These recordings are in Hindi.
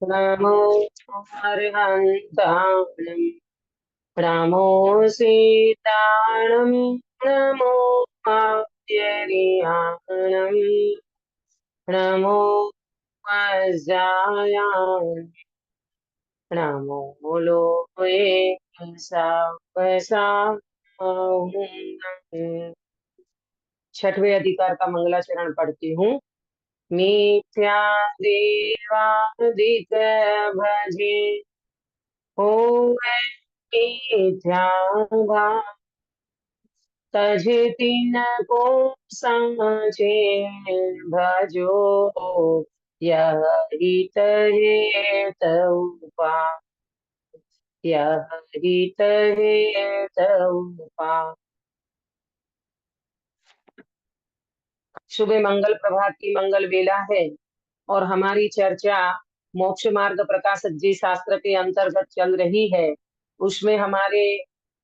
नमो अर्हन्ताणं नमो सीताणं नमो आप्यरियाणं नमो वज्रायां नमो लोहे छठवें अधिकार का मंगलाचरण पढ़ती हूँ। मिथ्या देवादित भजे होवे मिथ्या भाव तजे तीन को समझे भजो यह हित हेतु पा यह हित हेतु पा। शुभ मंगल प्रभात की मंगल बेला है और हमारी चर्चा मोक्ष मार्ग प्रकाशक जी शास्त्र के अंतर्गत चल रही है। उसमें हमारे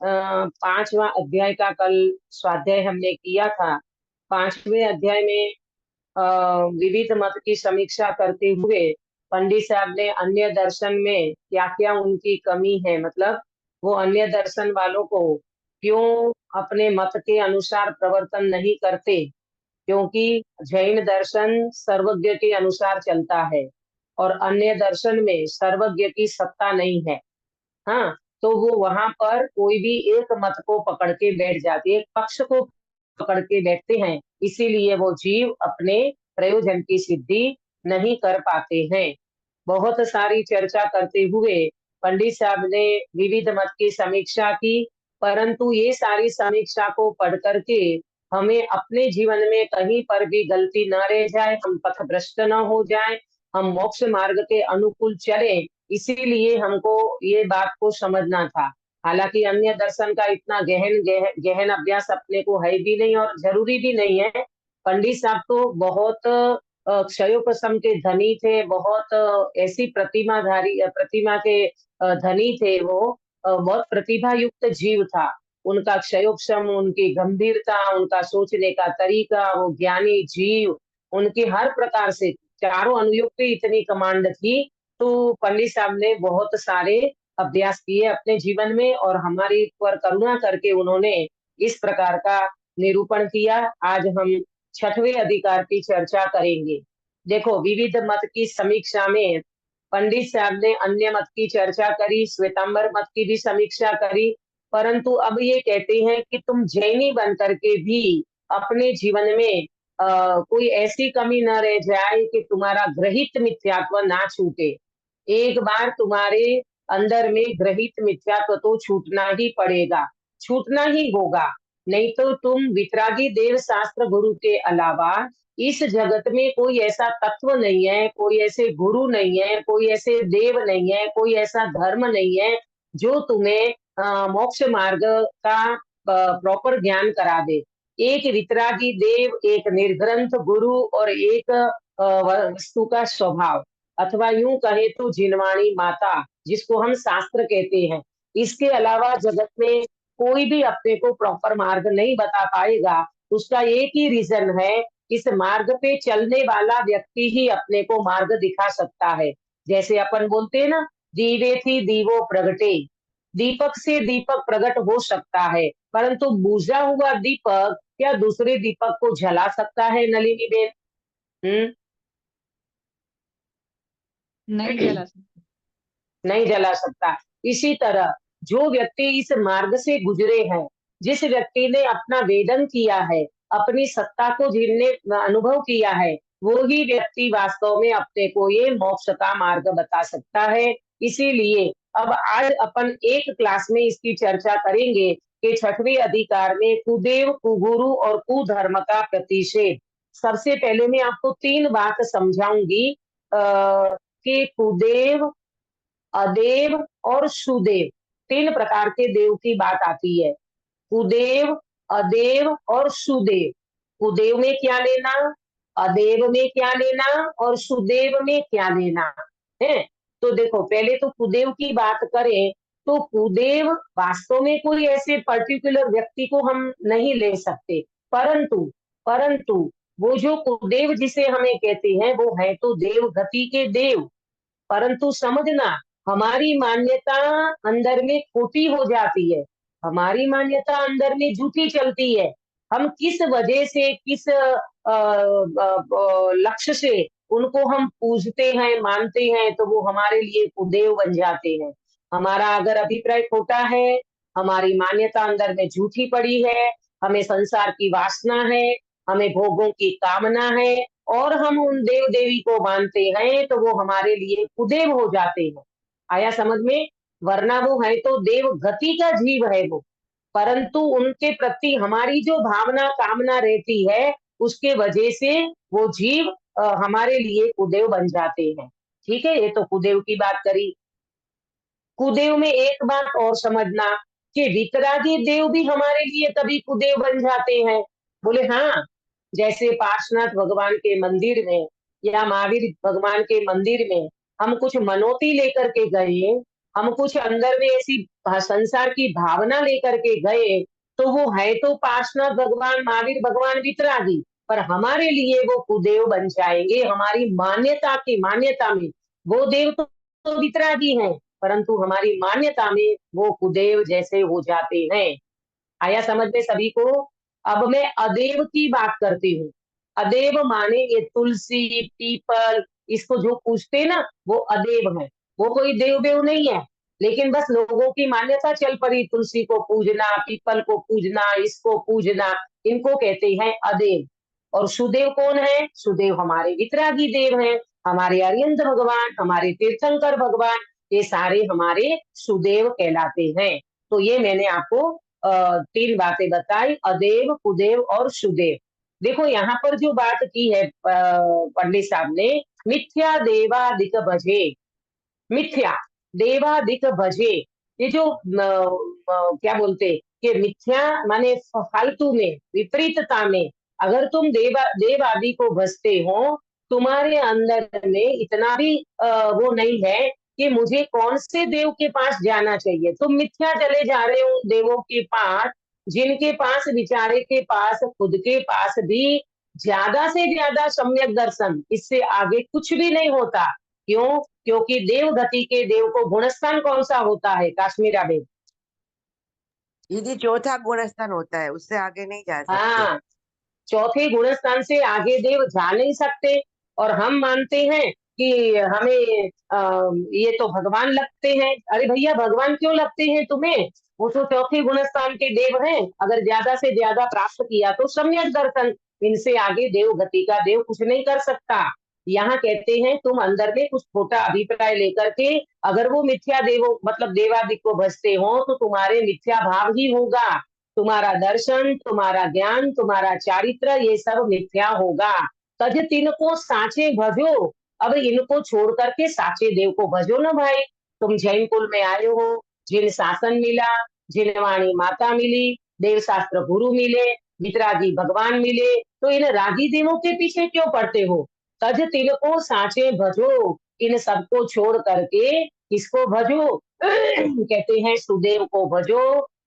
5वां अध्याय का कल स्वाध्याय हमने किया था। 5वें अध्याय में विविध मत की समीक्षा करते हुए पंडित साहब ने अन्य दर्शन में क्या क्या उनकी कमी है, मतलब वो अन्य दर्शन वालों को क्यों अपने मत के अनुसार प्रवर्तन नहीं करते, क्योंकि जैन दर्शन सर्वज्ञ के अनुसार चलता है और अन्य दर्शन में सर्वज्ञ की सत्ता नहीं है। हाँ, तो वो वहां पर कोई भी एक मत को पकड़ के बैठ जाते, एक पक्ष को पकड़ के बैठते हैं, इसीलिए वो जीव अपने प्रयोजन की सिद्धि नहीं कर पाते हैं। बहुत सारी चर्चा करते हुए पंडित साहब ने विविध मत की समीक्षा की, परंतु ये सारी समीक्षा को पढ़ करके हमें अपने जीवन में कहीं पर भी गलती न रह जाए, हम पथ भ्रष्ट न हो जाए, हम मोक्ष मार्ग के अनुकूल चले, इसीलिए हमको ये बात को समझना था। हालांकि अन्य दर्शन का इतना गहन अभ्यास अपने को है भी नहीं और जरूरी भी नहीं है। पंडित साहब तो बहुत क्षयोपशम के धनी थे, बहुत ऐसी प्रतिमा के धनी थे वो। बहुत प्रतिभा युक्त जीव था। उनका क्षयोपशम, उनकी गंभीरता, उनका सोचने का तरीका, वो ज्ञानी जीव, उनकी हर प्रकार से चारों अनुयोग पे इतनी कमांड थी। तो पंडित साहब ने बहुत सारे अभ्यास किए अपने जीवन में और हमारी पर करुणा करके उन्होंने इस प्रकार का निरूपण किया। आज हम छठवें अधिकार की चर्चा करेंगे। देखो, विविध मत की समीक्षा में पंडित साहब ने अन्य मत की चर्चा करी, श्वेतांबर मत की भी समीक्षा करी, परंतु अब ये कहते हैं कि तुम जैनी बन करके भी अपने जीवन में कोई ऐसी कमी न रह जाए कि तुम्हारा ग्रहित मिथ्यात्व ना छूटे। एक बार तुम्हारे अंदर में ग्रहित मिथ्यात्व तो छूटना ही पड़ेगा, छूटना ही होगा, नहीं तो तुम वितरागी देव शास्त्र गुरु के अलावा इस जगत में कोई ऐसा तत्व नहीं है, कोई ऐसे गुरु नहीं है, कोई ऐसे देव नहीं है, कोई ऐसा धर्म नहीं है जो तुम्हें मोक्ष मार्ग का प्रॉपर ज्ञान करा दे। एक वितरागी देव, एक निर्ग्रंथ गुरु और एक वस्तु का स्वभाव, अथवा यूं कहे तो जिनवाणी माता, जिसको हम शास्त्र कहते हैं, इसके अलावा जगत में कोई भी अपने को प्रॉपर मार्ग नहीं बता पाएगा। उसका एक ही रीजन है, इस मार्ग पे चलने वाला व्यक्ति ही अपने को मार्ग दिखा सकता है। जैसे अपन बोलते हैं ना, दीवे थी दीवो प्रगटे, दीपक से दीपक प्रकट हो सकता है, परंतु बुझा हुआ दीपक क्या दूसरे दीपक को जला सकता है, नलिनी बेन? नहीं जला सकते। नहीं जला सकता। इसी तरह जो व्यक्ति इस मार्ग से गुजरे हैं, जिस व्यक्ति ने अपना वेदन किया है, अपनी सत्ता को जिनने अनुभव किया है, वो ही व्यक्ति वास्तव में अपने को ये मोक्ष का मार्ग बता सकता है। इसीलिए अब आज अपन एक क्लास में इसकी चर्चा करेंगे कि छठवें अधिकार में कुदेव, कुगुरु और कुधर्म का प्रतिषेध। सबसे पहले मैं आपको 3 बात समझाऊंगी कि कुदेव, अदेव और सुदेव, 3 प्रकार के देव की बात आती है। कुदेव, अदेव और सुदेव। कुदेव में क्या लेना, अदेव में क्या लेना और सुदेव में क्या लेना है? तो देखो, पहले तो कुदेव की बात करें तो कुदेव वास्तव में कोई ऐसे पर्टिकुलर व्यक्ति को हम नहीं ले सकते, परंतु परंतु वो जो कुदेव जिसे हमें कहते हैं वो है तो देव गति के देव। परंतु समझना, हमारी मान्यता अंदर में खोटी हो जाती है, हमारी मान्यता अंदर में झूठी चलती है। हम किस वजह से, किस लक्ष्य से उनको हम पूजते हैं, मानते हैं, तो वो हमारे लिए कुदेव बन जाते हैं। हमारा अगर अभिप्राय खोटा है, हमारी मान्यता अंदर में झूठी पड़ी है, हमें संसार की वासना है, हमें भोगों की कामना है, और हम उन देव देवी को मानते हैं, तो वो हमारे लिए कुदेव हो जाते हैं। आया समझ में? वरना वो है तो देव गति का जीव है वो, परंतु उनके प्रति हमारी जो भावना कामना रहती है, उसके वजह से वो जीव हमारे लिए कुदेव बन जाते हैं। ठीक है, ये तो कुदेव की बात करी। कुदेव में एक बात और समझना कि वितरागी देव भी हमारे लिए कभी कुदेव बन जाते हैं। बोले हाँ, जैसे पार्श्वनाथ भगवान के मंदिर में या महावीर भगवान के मंदिर में हम कुछ मनौती लेकर के गए, हम कुछ अंदर में ऐसी संसार की भावना लेकर के गए, तो वो है तो पार्श्वनाथ भगवान महावीर भगवान वितरागी, पर हमारे लिए वो कुदेव बन जाएंगे। हमारी मान्यता की मान्यता में वो देव तो वितरागी हैं, परंतु हमारी मान्यता में वो कुदेव जैसे हो जाते हैं। आया समझ में सभी को? अब मैं अदेव की बात करती हूँ। अदेव माने ये तुलसी पीपल, इसको जो पूजते ना, वो अदेव है। वो कोई देव देव नहीं है, लेकिन बस लोगों की मान्यता चल पड़ी, तुलसी को पूजना, पीपल को पूजना, इसको पूजना, इनको कहते हैं अदेव। और सुदेव कौन है? सुदेव हमारे वितरागी देव हैं, हमारे अरिहंत भगवान, हमारे तीर्थंकर भगवान, ये सारे हमारे सुदेव कहलाते हैं। तो ये मैंने आपको तीन बातें बताई, अदेव, कुदेव और सुदेव। देखो यहाँ पर जो बात की है पंडित साहब ने, मिथ्या देवादिक भजे, मिथ्या देवादिक भजे, ये जो क्या बोलते कि मिथ्या माने फालतू में, विपरीतता में, अगर तुम देव आदि को भजते हो, तुम्हारे अंदर में इतना भी वो नहीं है कि मुझे कौन से देव के पास जाना चाहिए। तुम मिथ्या चले जा रहे हो देवों के पास, जिनके पास बेचारे के पास, खुद के पास भी ज्यादा से ज्यादा सम्यक दर्शन, इससे आगे कुछ भी नहीं होता। क्यों? क्योंकि देव गति के देव को गुणस्थान कौन सा होता है काश्मीरा बेन? दीदी चौथा गुणस्थान होता है, उससे आगे नहीं जा सकते। हाँ, चौथे गुणस्थान से आगे देव जा नहीं सकते। और हम मानते हैं कि हमें ये तो भगवान लगते हैं। अरे भैया, भगवान क्यों लगते हैं तुम्हें? वो तो चौथे गुणस्थान के देव हैं। अगर ज्यादा से ज्यादा प्राप्त किया तो सम्यक दर्शन, इनसे आगे देव गति का देव कुछ नहीं कर सकता। यहाँ कहते हैं तुम अंदर में कुछ छोटा अभिप्राय लेकर के अगर वो मिथ्या देवो मतलब देवादिक को भजते हो, तो तुम्हारे मिथ्या भाव ही होगा, तुम्हारा दर्शन, तुम्हारा ज्ञान, तुम्हारा चारित्र, ये सब मिथ्या होगा। तज तिनको साचे भजो, अब इनको छोड़ करके साचे देव को भजो ना भाई। तुम जैन कुल में आए हो, जिन शासन मिला, जिन वाणी माता मिली, देव शास्त्र गुरु मिले, वितरागी भगवान मिले, तो इन रागी देवों के पीछे क्यों पड़ते हो? तज तिनको साचे भजो, इन सबको छोड़ करके किसको भजो? कहते हैं सुदेव को भजो,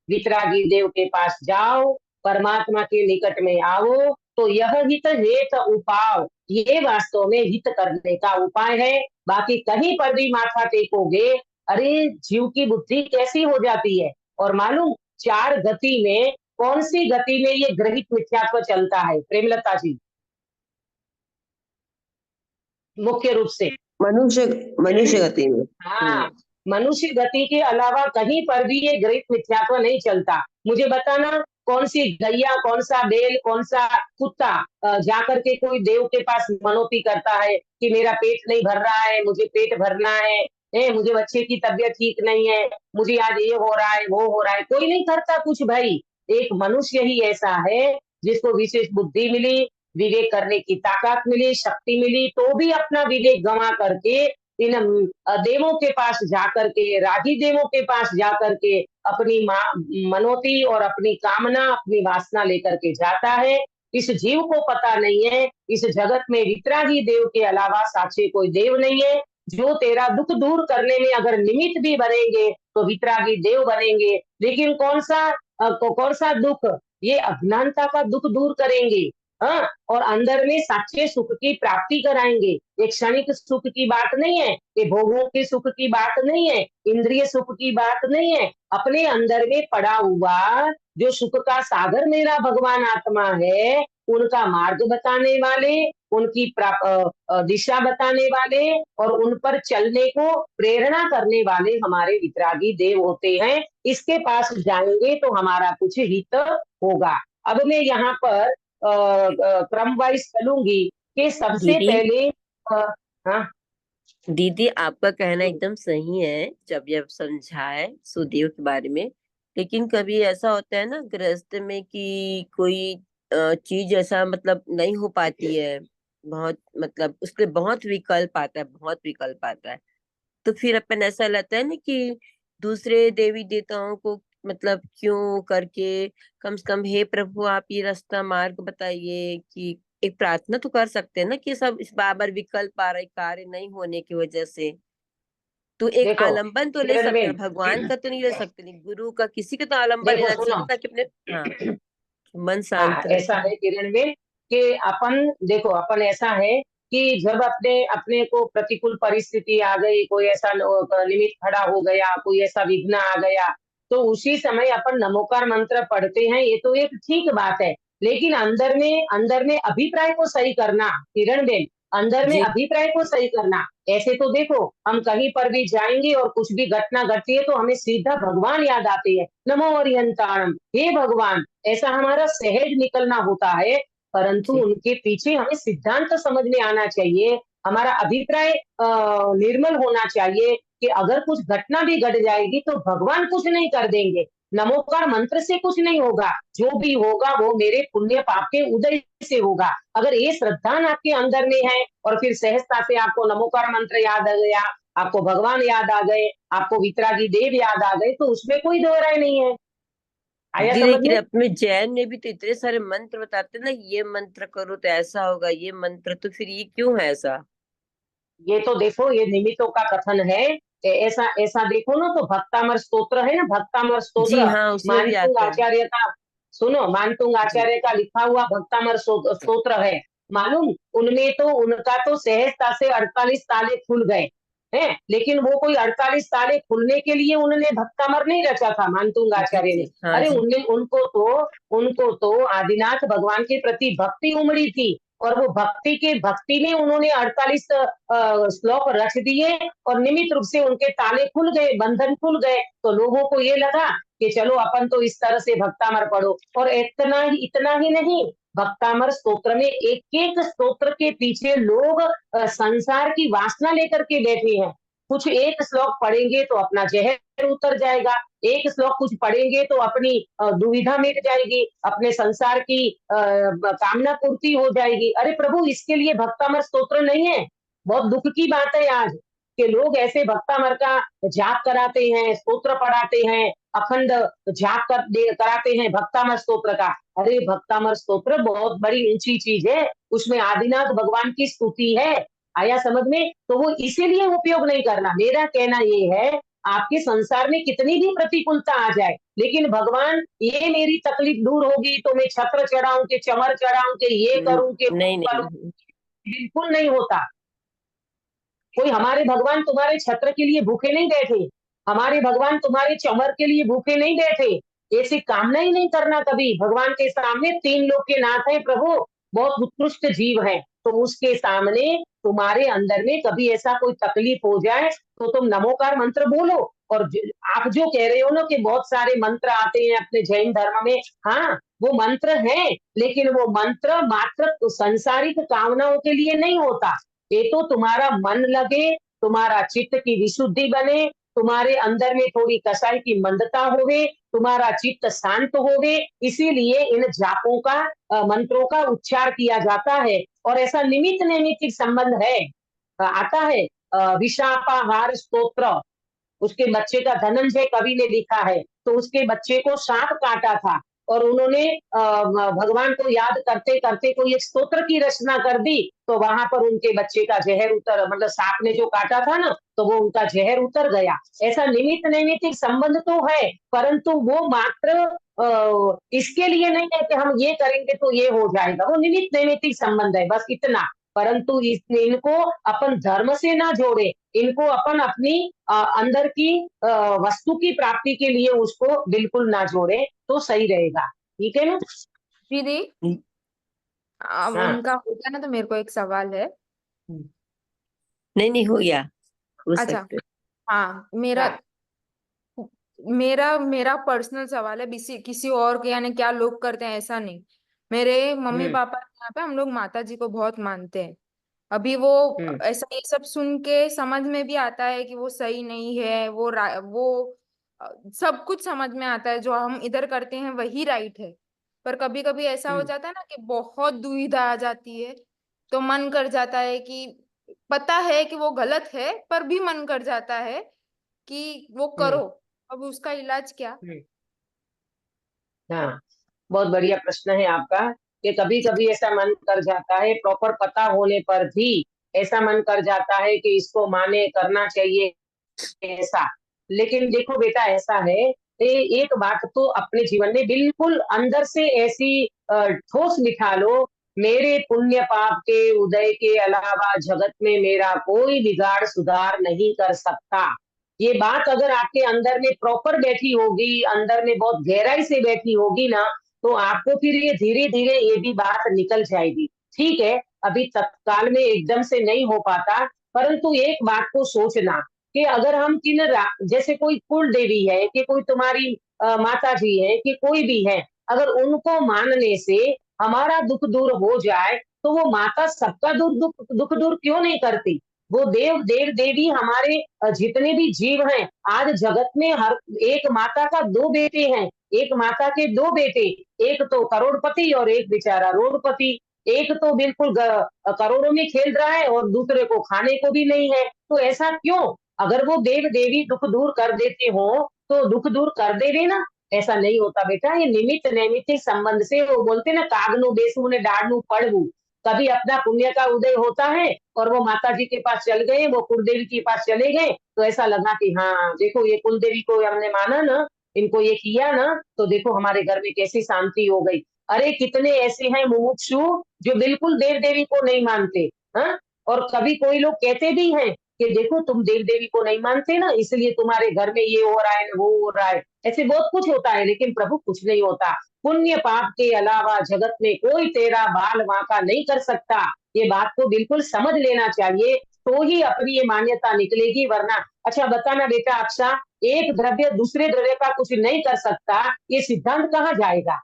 वितरागी देव के पास जाओ, परमात्मा के निकट में आओ, तो यह हित हेत उपाय, ये वास्तव में हित करने का उपाय है। बाकी कहीं पर भी माथा टेकोगे, अरे जीव की बुद्धि कैसी हो जाती है। और मालूम, चार गति में कौन सी गति में ये ग्रहित मिथ्यात्व चलता है प्रेमलता जी? मुख्य रूप से मनुष्य मनुष्य गति में। हाँ, मनुष्य गति के अलावा कहीं पर भी ये ग्रहित मिथ्यात्व नहीं चलता। मुझे बताना, कौन सी गैया, कौन सा बैल, कौन सा कुत्ता जाकर के कोई देव के पास मनौती करता है कि मेरा पेट नहीं भर रहा है, मुझे पेट भरना है, मुझे बच्चे की तबीयत ठीक नहीं है, मुझे आज ये हो रहा है, वो हो रहा है, कोई नहीं करता कुछ भाई। एक मनुष्य ही ऐसा है जिसको विशेष बुद्धि मिली, विवेक करने की ताकत मिली, शक्ति मिली, तो भी अपना विवेक गंवा करके इन देवों के पास जाकर के, रागी देवों के पास जाकर के अपनी मनोती और अपनी कामना, अपनी वासना लेकर के जाता है। इस जीव को पता नहीं है इस जगत में वितरागी देव के अलावा साक्षी कोई देव नहीं है। जो तेरा दुख दूर करने में अगर निमित्त भी बनेंगे तो वितरागी देव बनेंगे, लेकिन कौन सा दुख? ये अज्ञानता का दुख दूर करेंगे। हाँ, और अंदर में सच्चे सुख की प्राप्ति कराएंगे। ये क्षणिक सुख की बात नहीं है, ये भोगों के सुख की बात नहीं है, इंद्रिय सुख की बात नहीं है। अपने अंदर में पड़ा हुआ जो सुख का सागर मेरा भगवान आत्मा है, उनका मार्ग बताने वाले, उनकी दिशा बताने वाले और उन पर चलने को प्रेरणा करने वाले हमारे वितरागी देव होते हैं। इसके पास जाएंगे तो हमारा कुछ हित होगा। अब मैं यहाँ पर क्रम वाइज चलूंगी कि सबसे दीदी पहले हाँ दीदी आपका कहना एकदम सही है जब ये समझाए सुदेव के बारे में। लेकिन कभी ऐसा होता है ना गृहस्थ में कि कोई चीज ऐसा मतलब नहीं हो पाती है। बहुत मतलब उसके बहुत विकल्प आता है, बहुत विकल्प आता है। तो फिर अपन ऐसा लगता है ना कि दूसरे देवी देवताओं को मतलब क्यों करके कम से कम हे प्रभु आप ये रास्ता मार्ग बताइए। कि एक प्रार्थना तो कर सकते हैं ना कि सब इस बार विकल्प आ रहे कार्य नहीं होने की वजह से। तो एक देखो आलंबन तो ले किरण सकते हैं, बेन, भगवान का तो नहीं ले सकते, नहीं गुरु का किसी का तो आलंबन देखो लेना चाहिए सुनो ना ताकि अपने हाँ मन हाँ शांत ऐसा रहे। है किरण बेन कि अपन देखो अपन ऐसा है कि जब अपने अपने को प्रतिकूल परिस्थिति आ गई, कोई ऐसा निमित्त खड़ा हो गया, कोई ऐसा विघ्न आ गया, तो उसी समय अपन नमोकार मंत्र पढ़ते हैं, ये तो एक ठीक बात है। लेकिन अंदर में अभिप्राय को सही करना किरण बेन, अंदर में जी अभिप्राय को सही करना। ऐसे तो देखो हम कहीं पर भी जाएंगे और कुछ भी घटना घटती है तो हमें सीधा भगवान याद आते हैं, नमो हरियंताणम, हे भगवान, ऐसा हमारा सहज निकलना होता है। परंतु जी उनके पीछे हमें सिद्धांत समझ में आना चाहिए, हमारा अभिप्राय निर्मल होना चाहिए कि अगर कुछ घटना भी घट जाएगी तो भगवान कुछ नहीं कर देंगे, नमोकार मंत्र से कुछ नहीं होगा, जो भी होगा वो मेरे पुण्य पाप के उदय से होगा। अगर ये श्रद्धा आपके अंदर में है और फिर सहजता से आपको नमोकार मंत्र याद आ गया, आपको भगवान याद आ गए, आपको वितरागी देव याद आ गए, तो उसमें कोई दो राय नहीं है। आया जी। समझ लेकिन में? अपने जैन में भी तो इतने सारे मंत्र बताते हैं ना, ये मंत्र करो तो ऐसा होगा, ये मंत्र, तो फिर ये क्यों है ऐसा? ये तो देखो ये निमित्तों का कथन है। ऐसा ऐसा देखो ना तो भक्तामर स्तोत्र है ना, भक्तामर जी स्तोत्र, हाँ, उसमें भी मानतुंग आता है। आचार्य का, सुनो मानतुंग जी आचार्य का लिखा हुआ भक्तामर स्तोत्र है। मालूम उनमें तो उनका तो सहजता से 48 ताले खुल गए हैं, लेकिन वो कोई 48 ताले खुलने के लिए उन्होंने भक्तामर नहीं रचा था मानतुंग जी आचार्य ने। जी हाँ अरे जी। उनने उनको तो आदिनाथ भगवान के प्रति भक्ति उमड़ी थी, और वो भक्ति में उन्होंने 48 श्लोक रच दिए और निमित्त रूप से उनके ताले खुल गए, बंधन खुल गए। तो लोगों को ये लगा कि चलो अपन तो इस तरह से भक्तामर पढ़ो, और इतना ही नहीं, भक्तामर स्तोत्र में एक एक स्तोत्र के पीछे लोग संसार की वासना लेकर के बैठे हैं। कुछ एक श्लोक पढ़ेंगे तो अपना जहर उतर जाएगा, एक श्लोक कुछ पढ़ेंगे तो अपनी दुविधा मिट जाएगी, अपने संसार की कामना पूर्ति हो जाएगी। अरे प्रभु इसके लिए भक्तामर स्तोत्र नहीं है। बहुत दुख की बात है आज कि लोग ऐसे भक्तामर का जाप कराते हैं, स्तोत्र पढ़ाते हैं, अखंड जाप कराते हैं भक्तामर स्तोत्र का। अरे भक्तामर स्तोत्र बहुत बड़ी ऊंची चीज है, उसमें आदिनाथ भगवान की स्तुति है। आया समझ में? तो वो इसीलिए उपयोग नहीं करना। मेरा कहना ये है, आपके संसार में कितनी भी प्रतिकूलता आ जाए, लेकिन भगवान ये मेरी तकलीफ दूर होगी तो मैं छत्र चढ़ाऊं के चमर चढ़ाऊं के ये करूं के वो नहीं करूं, नहीं। बिल्कुल नहीं होता। कोई हमारे भगवान तुम्हारे छत्र के लिए भूखे नहीं बैठे, हमारे भगवान तुम्हारे चमर के लिए भूखे नहीं बैठे। ऐसी कामना ही नहीं करना कभी। भगवान के सामने तीन लोक के नाथ है प्रभु, बहुत उत्कृष्ट जीव है, तो उसके सामने तुम्हारे अंदर में कभी ऐसा कोई तकलीफ हो जाए तो तुम नमोकार मंत्र बोलो। और आप जो कह रहे हो ना कि बहुत सारे मंत्र आते हैं अपने जैन धर्म में, हाँ वो मंत्र है, लेकिन वो मंत्र मात्र संसारिक कामनाओं के लिए नहीं होता। ये तो तुम्हारा मन लगे, तुम्हारा चित्त की विशुद्धि बने, तुम्हारे अंदर में थोड़ी कसाई की मंदता होवे, तुम्हारा चित्त शांत होवे, इसीलिए इन जापों का मंत्रों का उच्चार किया जाता है। और ऐसा निमित्त नैमित्तिक संबंध है, आता है विशापाहार स्तोत्र, उसके बच्चे का धनंजय कवि ने लिखा है। तो उसके बच्चे को सांप काटा था और उन्होंने भगवान को याद करते करते कोई एक स्तोत्र की रचना कर दी, तो वहां पर उनके बच्चे का जहर उतर, मतलब सांप ने जो काटा था ना, तो वो उनका जहर उतर गया। ऐसा निमित्त नैमित्तिक संबंध तो है, परंतु वो मात्र इसके लिए नहीं है कि हम ये करेंगे तो ये हो जाएगा, वो निमित्त नैमित्तिक संबंध है, बस इतना। परंतु इनको अपन धर्म से ना जोड़े, इनको अपन अपनी अंदर की वस्तु की प्राप्ति के लिए उसको बिल्कुल ना जोड़े, तो सही रहेगा। ठीक है ना? दीदी, अब हाँ। उनका हो गया ना, तो मेरे को एक सवाल है। नहीं नहीं, हो गया, हो अच्छा, सकते। हाँ, मेरा हाँ। मेरा मेरा पर्सनल सवाल है, किसी और के, यानी क्या लोग करते हैं ऐसा नहीं। मेरे मम्मी हम्म। पापा के यहाँ पे हम लोग माता जी को बहुत मानते हैं। अभी वो हम्म। ऐसा ये सब सुन के समझ में भी आता है कि वो सही नहीं है, वो सब कुछ समझ में आता है, जो हम इधर करते हैं वही राइट है। पर कभी कभी ऐसा हो हम्म। जाता है ना कि बहुत दुविधा आ जाती है, तो मन कर जाता है कि पता है कि वो गलत है, पर भी मन कर जाता है कि वो हम्म। करो। अब उसका इलाज क्या? हम्म। हाँ, बहुत बढ़िया प्रश्न है आपका, कि कभी कभी ऐसा मन कर जाता है, प्रॉपर पता होने पर भी ऐसा मन कर जाता है कि इसको माने, करना चाहिए ऐसा। लेकिन देखो बेटा, ऐसा है, एक बात तो अपने जीवन में बिल्कुल अंदर से ऐसी ठोस बिठा लो, मेरे पुण्य पाप के उदय के अलावा जगत में मेरा कोई बिगाड़ सुधार नहीं कर सकता। ये बात अगर आपके अंदर में प्रॉपर बैठी होगी, अंदर में बहुत गहराई से बैठी होगी ना, तो आपको फिर ये धीरे धीरे ये भी बात निकल जाएगी। ठीक है, अभी तत्काल में एकदम से नहीं हो पाता, परंतु एक बात को सोचना कि अगर हम जैसे कोई कुल देवी है, कि कोई तुम्हारी माता जी है, कि कोई भी है, अगर उनको मानने से हमारा दुख दूर हो जाए, तो वो माता सबका दुख दूर क्यों नहीं करती? वो देव देवी हमारे जितने भी जीव हैं, आज जगत में हर एक माता का दो बेटे हैं, एक माता के दो बेटे, एक तो करोड़पति और एक बेचारा रोडपति। एक तो बिल्कुल करोड़ों में खेल रहा है और दूसरे को खाने को भी नहीं है। तो ऐसा क्यों? अगर वो देव देवी दुख दूर कर देते हो, तो दुख दूर कर देवे ना। ऐसा नहीं होता बेटा, ये निमित्त नैमित्तिक संबंध से, वो बोलते ना, कागनु बेसू ने डाड़ू पड़ू। कभी अपना पुण्य का उदय होता है और वो माता जी के पास चल गए, वो कुलदेवी के पास चले गए, तो ऐसा लगा कि हाँ देखो, ये कुलदेवी को हमने माना ना, इनको ये किया ना, तो देखो हमारे घर में कैसी शांति हो गई। अरे कितने ऐसे हैं मुमुक्षु जो बिल्कुल देव देवी को नहीं मानते। हाँ, और कभी कोई लोग कहते भी हैं कि देखो, तुम देव देवी को नहीं मानते ना, इसलिए तुम्हारे घर में ये हो रहा है, वो हो रहा है, ऐसे बहुत कुछ होता है। लेकिन प्रभु, कुछ नहीं होता। पुण्य पाप के अलावा जगत में कोई तेरा बाल वांका नहीं कर सकता। ये बात को बिल्कुल समझ लेना चाहिए, तो ही अपनी ये मान्यता निकलेगी, वरना। अच्छा बताना बेटा, अक्षा, एक द्रव्य दूसरे द्रव्य का कुछ नहीं कर सकता, ये सिद्धांत कहाँ जाएगा?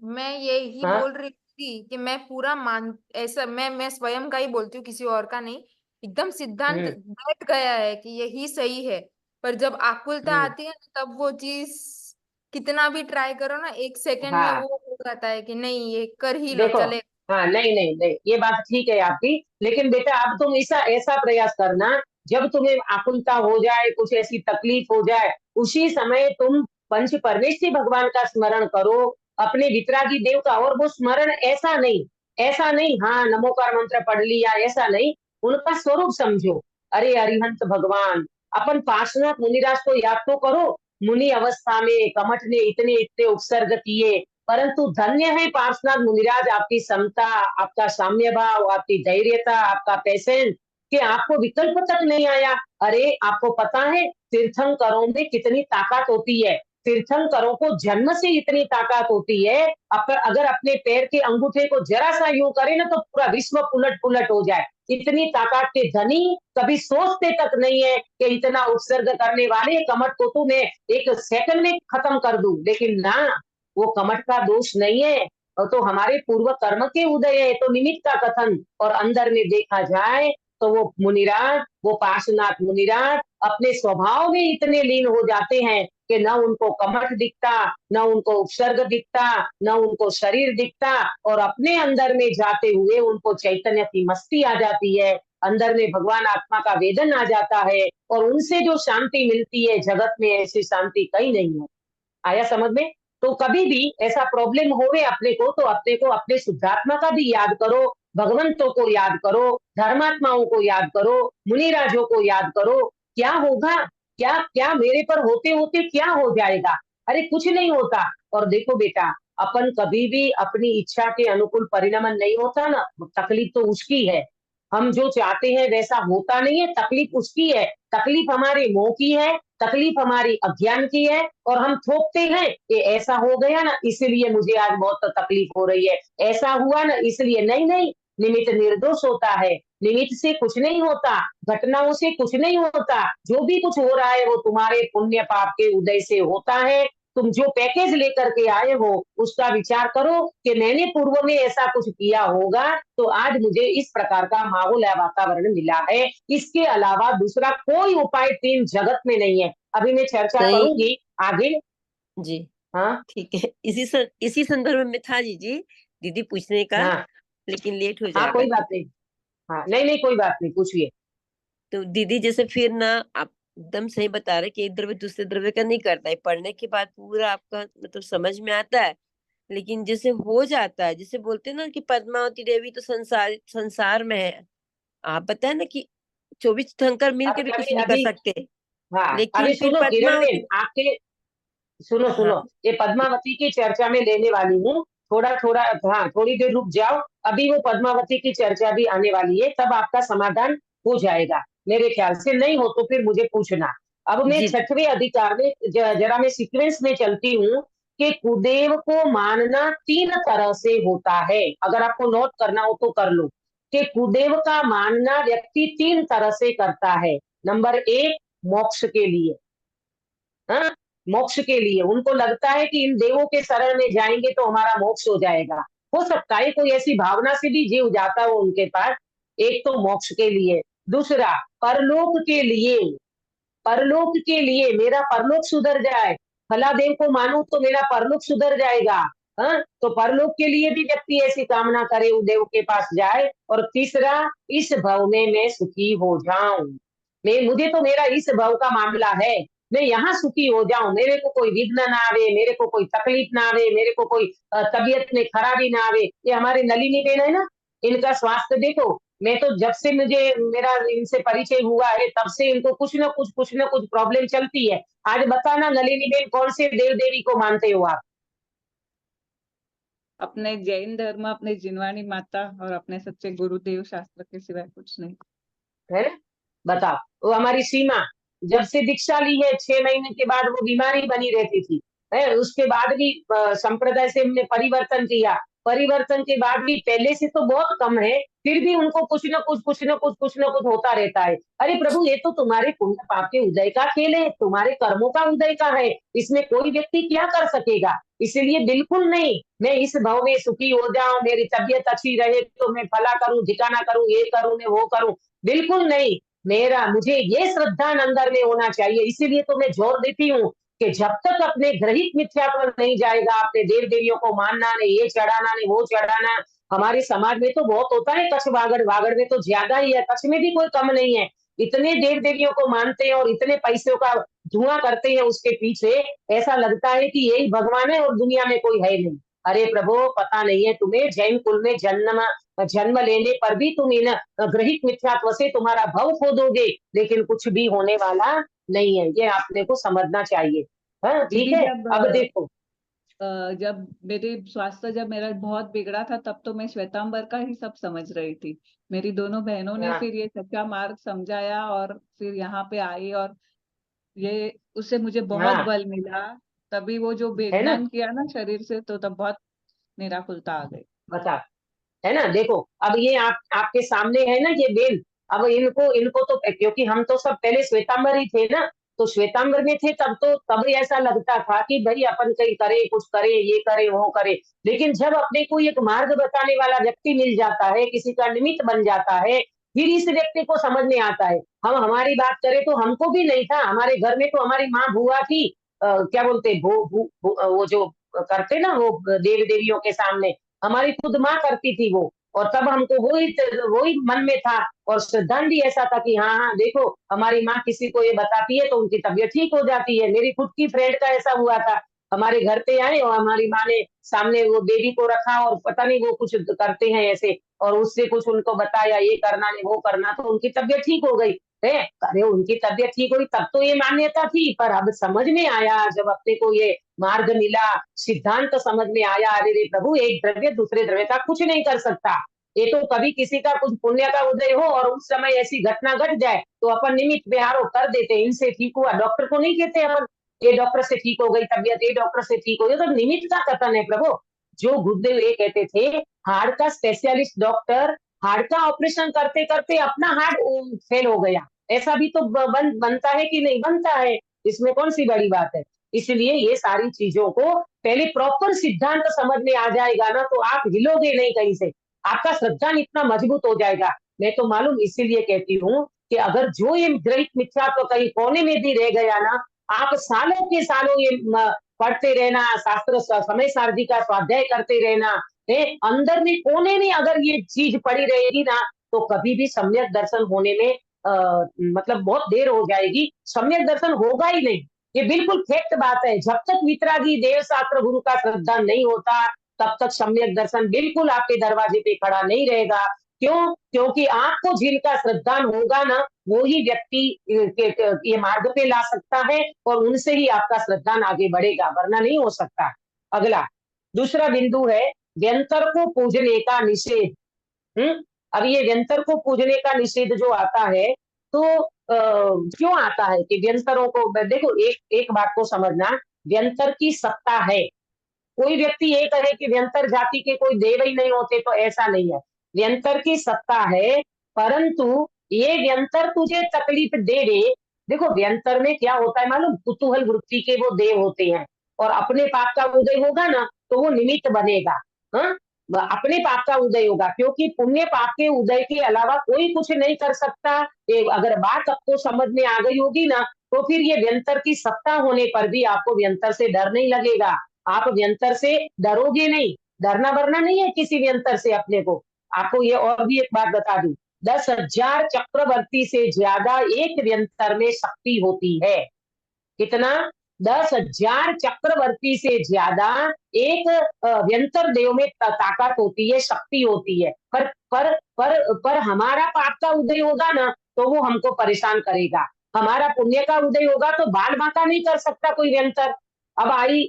मैं यही हाँ। बोल रही थी कि मैं पूरा मान ऐसा मैं स्वयं का ही बोलती हूँ, किसी और का नहीं। एकदम सिद्धांत हम्म। बैठ गया है कि यही सही है। पर जब आकुलता हम्म। आती है ना, तब वो चीज कितना भी ट्राई करो ना, एक सेकंड में हाँ, वो हो जाता है कि नहीं, ये कर ही लो, देखो, चले। हाँ, नहीं नहीं नहीं, ये बात ठीक है आपकी। लेकिन बेटा, अब तुम ऐसा ऐसा प्रयास करना, जब तुम्हें आकुलता हो जाए, कुछ ऐसी तकलीफ हो जाए, उसी समय तुम पंच परमेश्वरी भगवान का स्मरण करो, अपने वितरागी देव का। और वो स्मरण ऐसा नहीं, हाँ नमोकार मंत्र पढ़ लिया, ऐसा नहीं, उनका स्वरूप समझो। अरे अरिहंत भगवान, अपन पार्श्वनाथ मुनिराज को याद तो करो। मुनि अवस्था में कमठ ने इतने इतने उपसर्ग किए, परंतु धन्य है पार्श्वनाथ मुनिराज, आपकी समता, आपका साम्य भाव, आपकी धैर्यता, आपका पेशेंस, कि आपको विकल्प तक नहीं आया। अरे आपको पता है तीर्थंकरों में कितनी ताकत होती है? तीर्थंकरों को जन्म से इतनी ताकत होती है, अगर अपने पैर के अंगूठे को जरा सा यूं करे ना, तो पूरा विश्व उलट पुलट हो जाए। इतनी ताकत के धनी कभी सोचते तक नहीं है कि इतना उत्सर्ग करने वाले कमठ को तो मैं एक सेकंड में खत्म कर दूं। लेकिन ना, वो कमठ का दोष नहीं है, और तो हमारे पूर्व कर्म के उदय है, तो निमित्त का कथन। और अंदर में देखा जाए तो वो मुनिराज, वो पार्श्वनाथ मुनिराज अपने स्वभाव में इतने लीन हो जाते हैं कि न उनको कमठ दिखता, न उनको उपसर्ग दिखता, न उनको शरीर दिखता, और अपने अंदर में जाते हुए उनको चैतन्य की मस्ती आ जाती है, अंदर में भगवान आत्मा का वेदन आ जाता है, और उनसे जो शांति मिलती है, जगत में ऐसी शांति कहीं नहीं है। आया समझ में? तो कभी भी ऐसा प्रॉब्लम होवे अपने को अपने शुद्धात्मा का भी याद करो, भगवंतों को याद करो, धर्मात्माओं को याद करो, मुनिराजों को याद करो। क्या होगा? क्या क्या मेरे पर होते होते क्या हो जाएगा? अरे कुछ नहीं होता। और देखो बेटा, अपन कभी भी अपनी इच्छा के अनुकूल परिणाम नहीं होता ना, तकलीफ तो उसकी है। हम जो चाहते हैं वैसा होता नहीं है, तकलीफ उसकी है। तकलीफ हमारे मोह की है, तकलीफ हमारी अज्ञान की है, और हम थोपते हैं कि ऐसा हो गया ना इसलिए मुझे आज बहुत तकलीफ हो रही है, ऐसा हुआ ना इसलिए। नहीं नहीं, निमित्त निर्दोष होता है, निमित्त से कुछ नहीं होता, घटनाओं से कुछ नहीं होता। जो भी कुछ हो रहा है वो तुम्हारे पुण्य पाप के उदय से होता है। तुम जो पैकेज लेकर के आए हो उसका विचार करो कि मैंने पूर्व में ऐसा कुछ किया होगा तो आज मुझे इस प्रकार का माहौल या वातावरण मिला है। इसके अलावा दूसरा कोई उपाय तीन जगत में नहीं है। अभी मैं चर्चा सही करूंगी आगे। जी, हाँ ठीक है। इसी संदर्भ में था जी दीदी पूछने का, हाँ लेकिन लेट हो हाँ, जाएगा। कोई बात नहीं। हाँ नहीं नहीं, कोई बात नहीं, पूछिए। तो दीदी जैसे फिर ना आप एकदम सही बता रहे कि एक द्रव्य दूसरे द्रव्य का नहीं करता है, पढ़ने के बाद पूरा आपका मतलब समझ में आता है। लेकिन जैसे हो जाता है, जैसे बोलते हैं ना कि पद्मावती देवी तो संसार में है। आप बताए ना कि 24 टंकर मिल के अभी भी कुछ अभी नहीं कर अभी सकते, हाँ, अभी लेकिन फिर सुनो किरण पद्मावती। बेन, आपके सुनो हाँ सुनो, ये पद्मावती की चर्चा में लेने वाली हूँ। थोड़ा थोड़ा, हाँ थोड़ी देर रुक जाओ। अभी वो पद्मावती की चर्चा भी आने वाली है, तब आपका समाधान हो जाएगा। मेरे ख्याल से नहीं हो तो फिर मुझे पूछना। अब मैं जी छठवें अधिकार में जरा मैं सीक्वेंस में चलती हूँ कि कुदेव को मानना तीन तरह से होता है। अगर आपको नोट करना हो तो कर लो कि कुदेव का मानना व्यक्ति तीन तरह से करता है। नंबर एक, मोक्ष के लिए। हाँ, मोक्ष के लिए उनको लगता है कि इन देवों के शरण में जाएंगे तो हमारा मोक्ष हो जाएगा। हो सकता है कोई ऐसी भावना से भी जीव जाता हो उनके पास। एक तो मोक्ष के लिए। दूसरा, परलोक के लिए। परलोक के लिए मेरा परलोक सुधर जाए, फला देव को मानू तो मेरा परलोक सुधर जाएगा। हाँ, तो परलोक के लिए भी व्यक्ति ऐसी कामना करे, वो देव के पास जाए। और तीसरा, इस भव में मैं सुखी हो जाऊं। मैं मुझे तो मेरा इस भव का मामला है, मैं यहाँ सुखी हो जाऊं, मेरे को कोई विघ्न ना आवे, मेरे को कोई तकलीफ ना आवे, मेरे को कोई तबीयत में खराबी ना आवे। ये हमारे नलिनी बेन है ना, इनका स्वास्थ्य देखो। मैं तो जब से मुझे मेरा इनसे परिचय हुआ है तब से इनको कुछ न कुछ प्रॉब्लम चलती है। आज बताना नलिनी बेन, कौन से देव देवी को मानते हो आप? अपने जैन धर्म, अपने जिनवानी माता और अपने सच्चे गुरुदेव शास्त्र के सिवाय कुछ नहीं। है ना, बताओ। वो हमारी सीमा जब से दीक्षा ली है 6 महीने के बाद वो बीमारी बनी रहती थी। है, उसके बाद भी संप्रदाय से हमने परिवर्तन किया। परिवर्तन के बाद भी पहले से तो बहुत कम है, फिर भी उनको कुछ न कुछ होता रहता है। अरे प्रभु, ये तो तुम्हारे पुण्य पाप के उदय का खेल है, तुम्हारे कर्मों का उदय का है, इसमें कोई व्यक्ति क्या कर सकेगा। इसलिए बिल्कुल नहीं, मैं इस भाव में सुखी हो जाऊं, मेरी तबीयत अच्छी रहे तो मैं फला करूं, ठिकाना करूं, ये करूं, मैं वो करूं, बिल्कुल नहीं। मेरा मुझे ये श्रद्धा अंदर में होना चाहिए। इसीलिए तो मैं जोर देती हूँ कि जब तक अपने ग्रहित मिथ्या पर नहीं जाएगा, अपने देव देवियों को मानना नहीं, ये चढ़ाना नहीं, वो चढ़ाना। हमारे समाज में तो बहुत होता है, कच्छ वागड़, वागड़ में तो ज्यादा ही है, कच्छ में भी कोई कम नहीं है। इतने देव देवियों को मानते हैं और इतने पैसों का धुआं करते हैं उसके पीछे, ऐसा लगता है कि यही भगवान है और दुनिया में कोई है नहीं। अरे प्रभु, पता नहीं है तुम्हें, जैन कुल में जन्म जन्म लेने पर भी तुम इन ग्रहित मिथ्यात्व से तुम्हारा भव खो दोगे, लेकिन कुछ भी होने वाला नहीं है। ये आपने को समझना चाहिए। हाँ ठीक दीदी है। अब देखो, जब मेरे स्वास्थ्य जब मेरा बहुत बिगड़ा था तब तो मैं श्वेतांबर का ही सब समझ रही थी। मेरी दोनों बहनों ने हाँ फिर ये सच्चा मार्ग समझाया और फिर यहाँ पे आई और ये उससे मुझे बहुत हाँ, बल मिला। तभी वो जो है ना, वेदनान किया ना शरीर से तो तब बहुत निराकुलता आ गई। बता, है ना। देखो, अब ये आपके सामने है ना ये बेल। अब इनको इनको तो, क्योंकि हम तो सब पहले श्वेतांबर ही थे ना, तो श्वेतांबर में थे तब तो तब ऐसा लगता था कि भाई अपन कहीं करे, कुछ करे, ये करे, वो करे। लेकिन जब अपने को एक मार्ग बताने वाला व्यक्ति मिल जाता है, किसी का निमित्त बन जाता है, फिर इस व्यक्ति को समझ में आता है। हम हमारी बात करें तो हमको भी नहीं था, हमारे घर में तो हमारी माँ बुआ थी, क्या बोलते वो जो करते ना वो देव देवियों के सामने, हमारी खुद माँ करती थी वो। और तब हमको वही मन में था, और सिद्धांत भी ऐसा था कि हाँ हाँ देखो, हमारी माँ किसी को ये बताती है तो उनकी तबीयत ठीक हो जाती है। मेरी खुद की फ्रेंड का ऐसा हुआ था, हमारे घर पे आए और हमारी माँ ने सामने वो देवी को रखा और पता नहीं वो कुछ करते हैं ऐसे, और उससे कुछ उनको बताया, ये करना नहीं, वो करना, तो उनकी तबीयत ठीक हो गई। है। अरे उनकी तबीयत ठीक हुई तब तो ये मान्यता थी, पर अब समझ में आया, जब अपने को ये मार्ग मिला, सिद्धांत समझ में आया, अरे रे प्रभु, एक द्रव्य दूसरे द्रव्य का कुछ नहीं कर सकता। ये तो कभी किसी का कुछ पुण्य का उदय हो और उस समय ऐसी घटना घट जाए तो अपन निमित्त बिहारो कर देते, इनसे ठीक हुआ। डॉक्टर को नहीं कहते अपन, ये डॉक्टर से ठीक हो गई तबियत, ये डॉक्टर से ठीक हो गई, तो निमित्त का कथन है प्रभु। जो गुरुदेव ये कहते थे, हार्ट का स्पेशलिस्ट डॉक्टर हार्ट का ऑपरेशन करते करते अपना हार्ट फेल हो गया, ऐसा भी तो बनता है कि नहीं बनता है, इसमें कौन सी बड़ी बात है। इसलिए ये सारी चीजों को पहले प्रॉपर सिद्धांत समझ में आ जाएगा ना, तो आप हिलोगे नहीं कहीं से, आपका श्रद्धा इतना मजबूत हो जाएगा। मैं तो मालूम इसीलिए कहती हूँ कि अगर जो ये ग्रहित मिथ्यात्व कहीं कोने में भी रह गया ना, आप सालों के सालों ये पढ़ते रहना, शास्त्र समय सारथी का स्वाध्याय करते रहना, अंदर में कोने में अगर ये चीज पड़ी रहेगी ना, तो कभी भी सम्यक दर्शन होने में मतलब बहुत देर हो जाएगी, सम्यक दर्शन होगा ही नहीं। ये बिल्कुल फैक्ट बात है। जब तक वितरागी देव शास्त्र गुरु का श्रद्धा नहीं होता, तब तक सम्यक दर्शन बिल्कुल आपके दरवाजे पे खड़ा नहीं रहेगा। क्यों? क्योंकि आपको जिनका श्रद्धान होगा ना, वो ही व्यक्ति ये मार्ग पे ला सकता है और उनसे ही आपका श्रद्धान आगे बढ़ेगा, वरना नहीं हो सकता। अगला दूसरा बिंदु है व्यंतर को पूजने का निषेध। अब ये व्यंतर को पूजने का निषेध जो आता है, तो क्यों आता है कि व्यंतरों को देखो, एक बात को समझना, व्यंतर की सत्ता है। कोई व्यक्ति ये कहे कि व्यंतर जाति के कोई देव ही नहीं होते, तो ऐसा नहीं है। व्यंतर की सत्ता है, परंतु ये व्यंतर तुझे तकलीफ दे दे। देखो व्यंतर में क्या होता है मालूम, कुतूहल वृत्ति के वो देव होते हैं, और अपने पाप का उदय होगा ना तो वो निमित्त बनेगा। हाँ, अपने पाप का उदय होगा, क्योंकि पुण्य पाप के उदय के अलावा कोई कुछ नहीं कर सकता। अगर बात आपको समझ में आ गई होगी ना, तो फिर ये व्यंतर की सत्ता होने पर भी आपको व्यंतर से डर नहीं लगेगा, आप व्यंतर से डरोगे नहीं। डरना वरना नहीं है किसी व्यंतर से अपने को। आपको ये और भी एक बात बता दूं, 10,000 चक्रवर्ती से ज्यादा एक व्यंतर में शक्ति होती है। कितना? 10,000 चक्रवर्ती से ज्यादा एक व्यंतर देव में ताकत होती है, शक्ति होती है। पर हमारा पाप का उदय होगा ना, तो वो हमको परेशान करेगा। हमारा पुण्य का उदय होगा तो बाल बांका नहीं कर सकता कोई व्यंतर। अब आई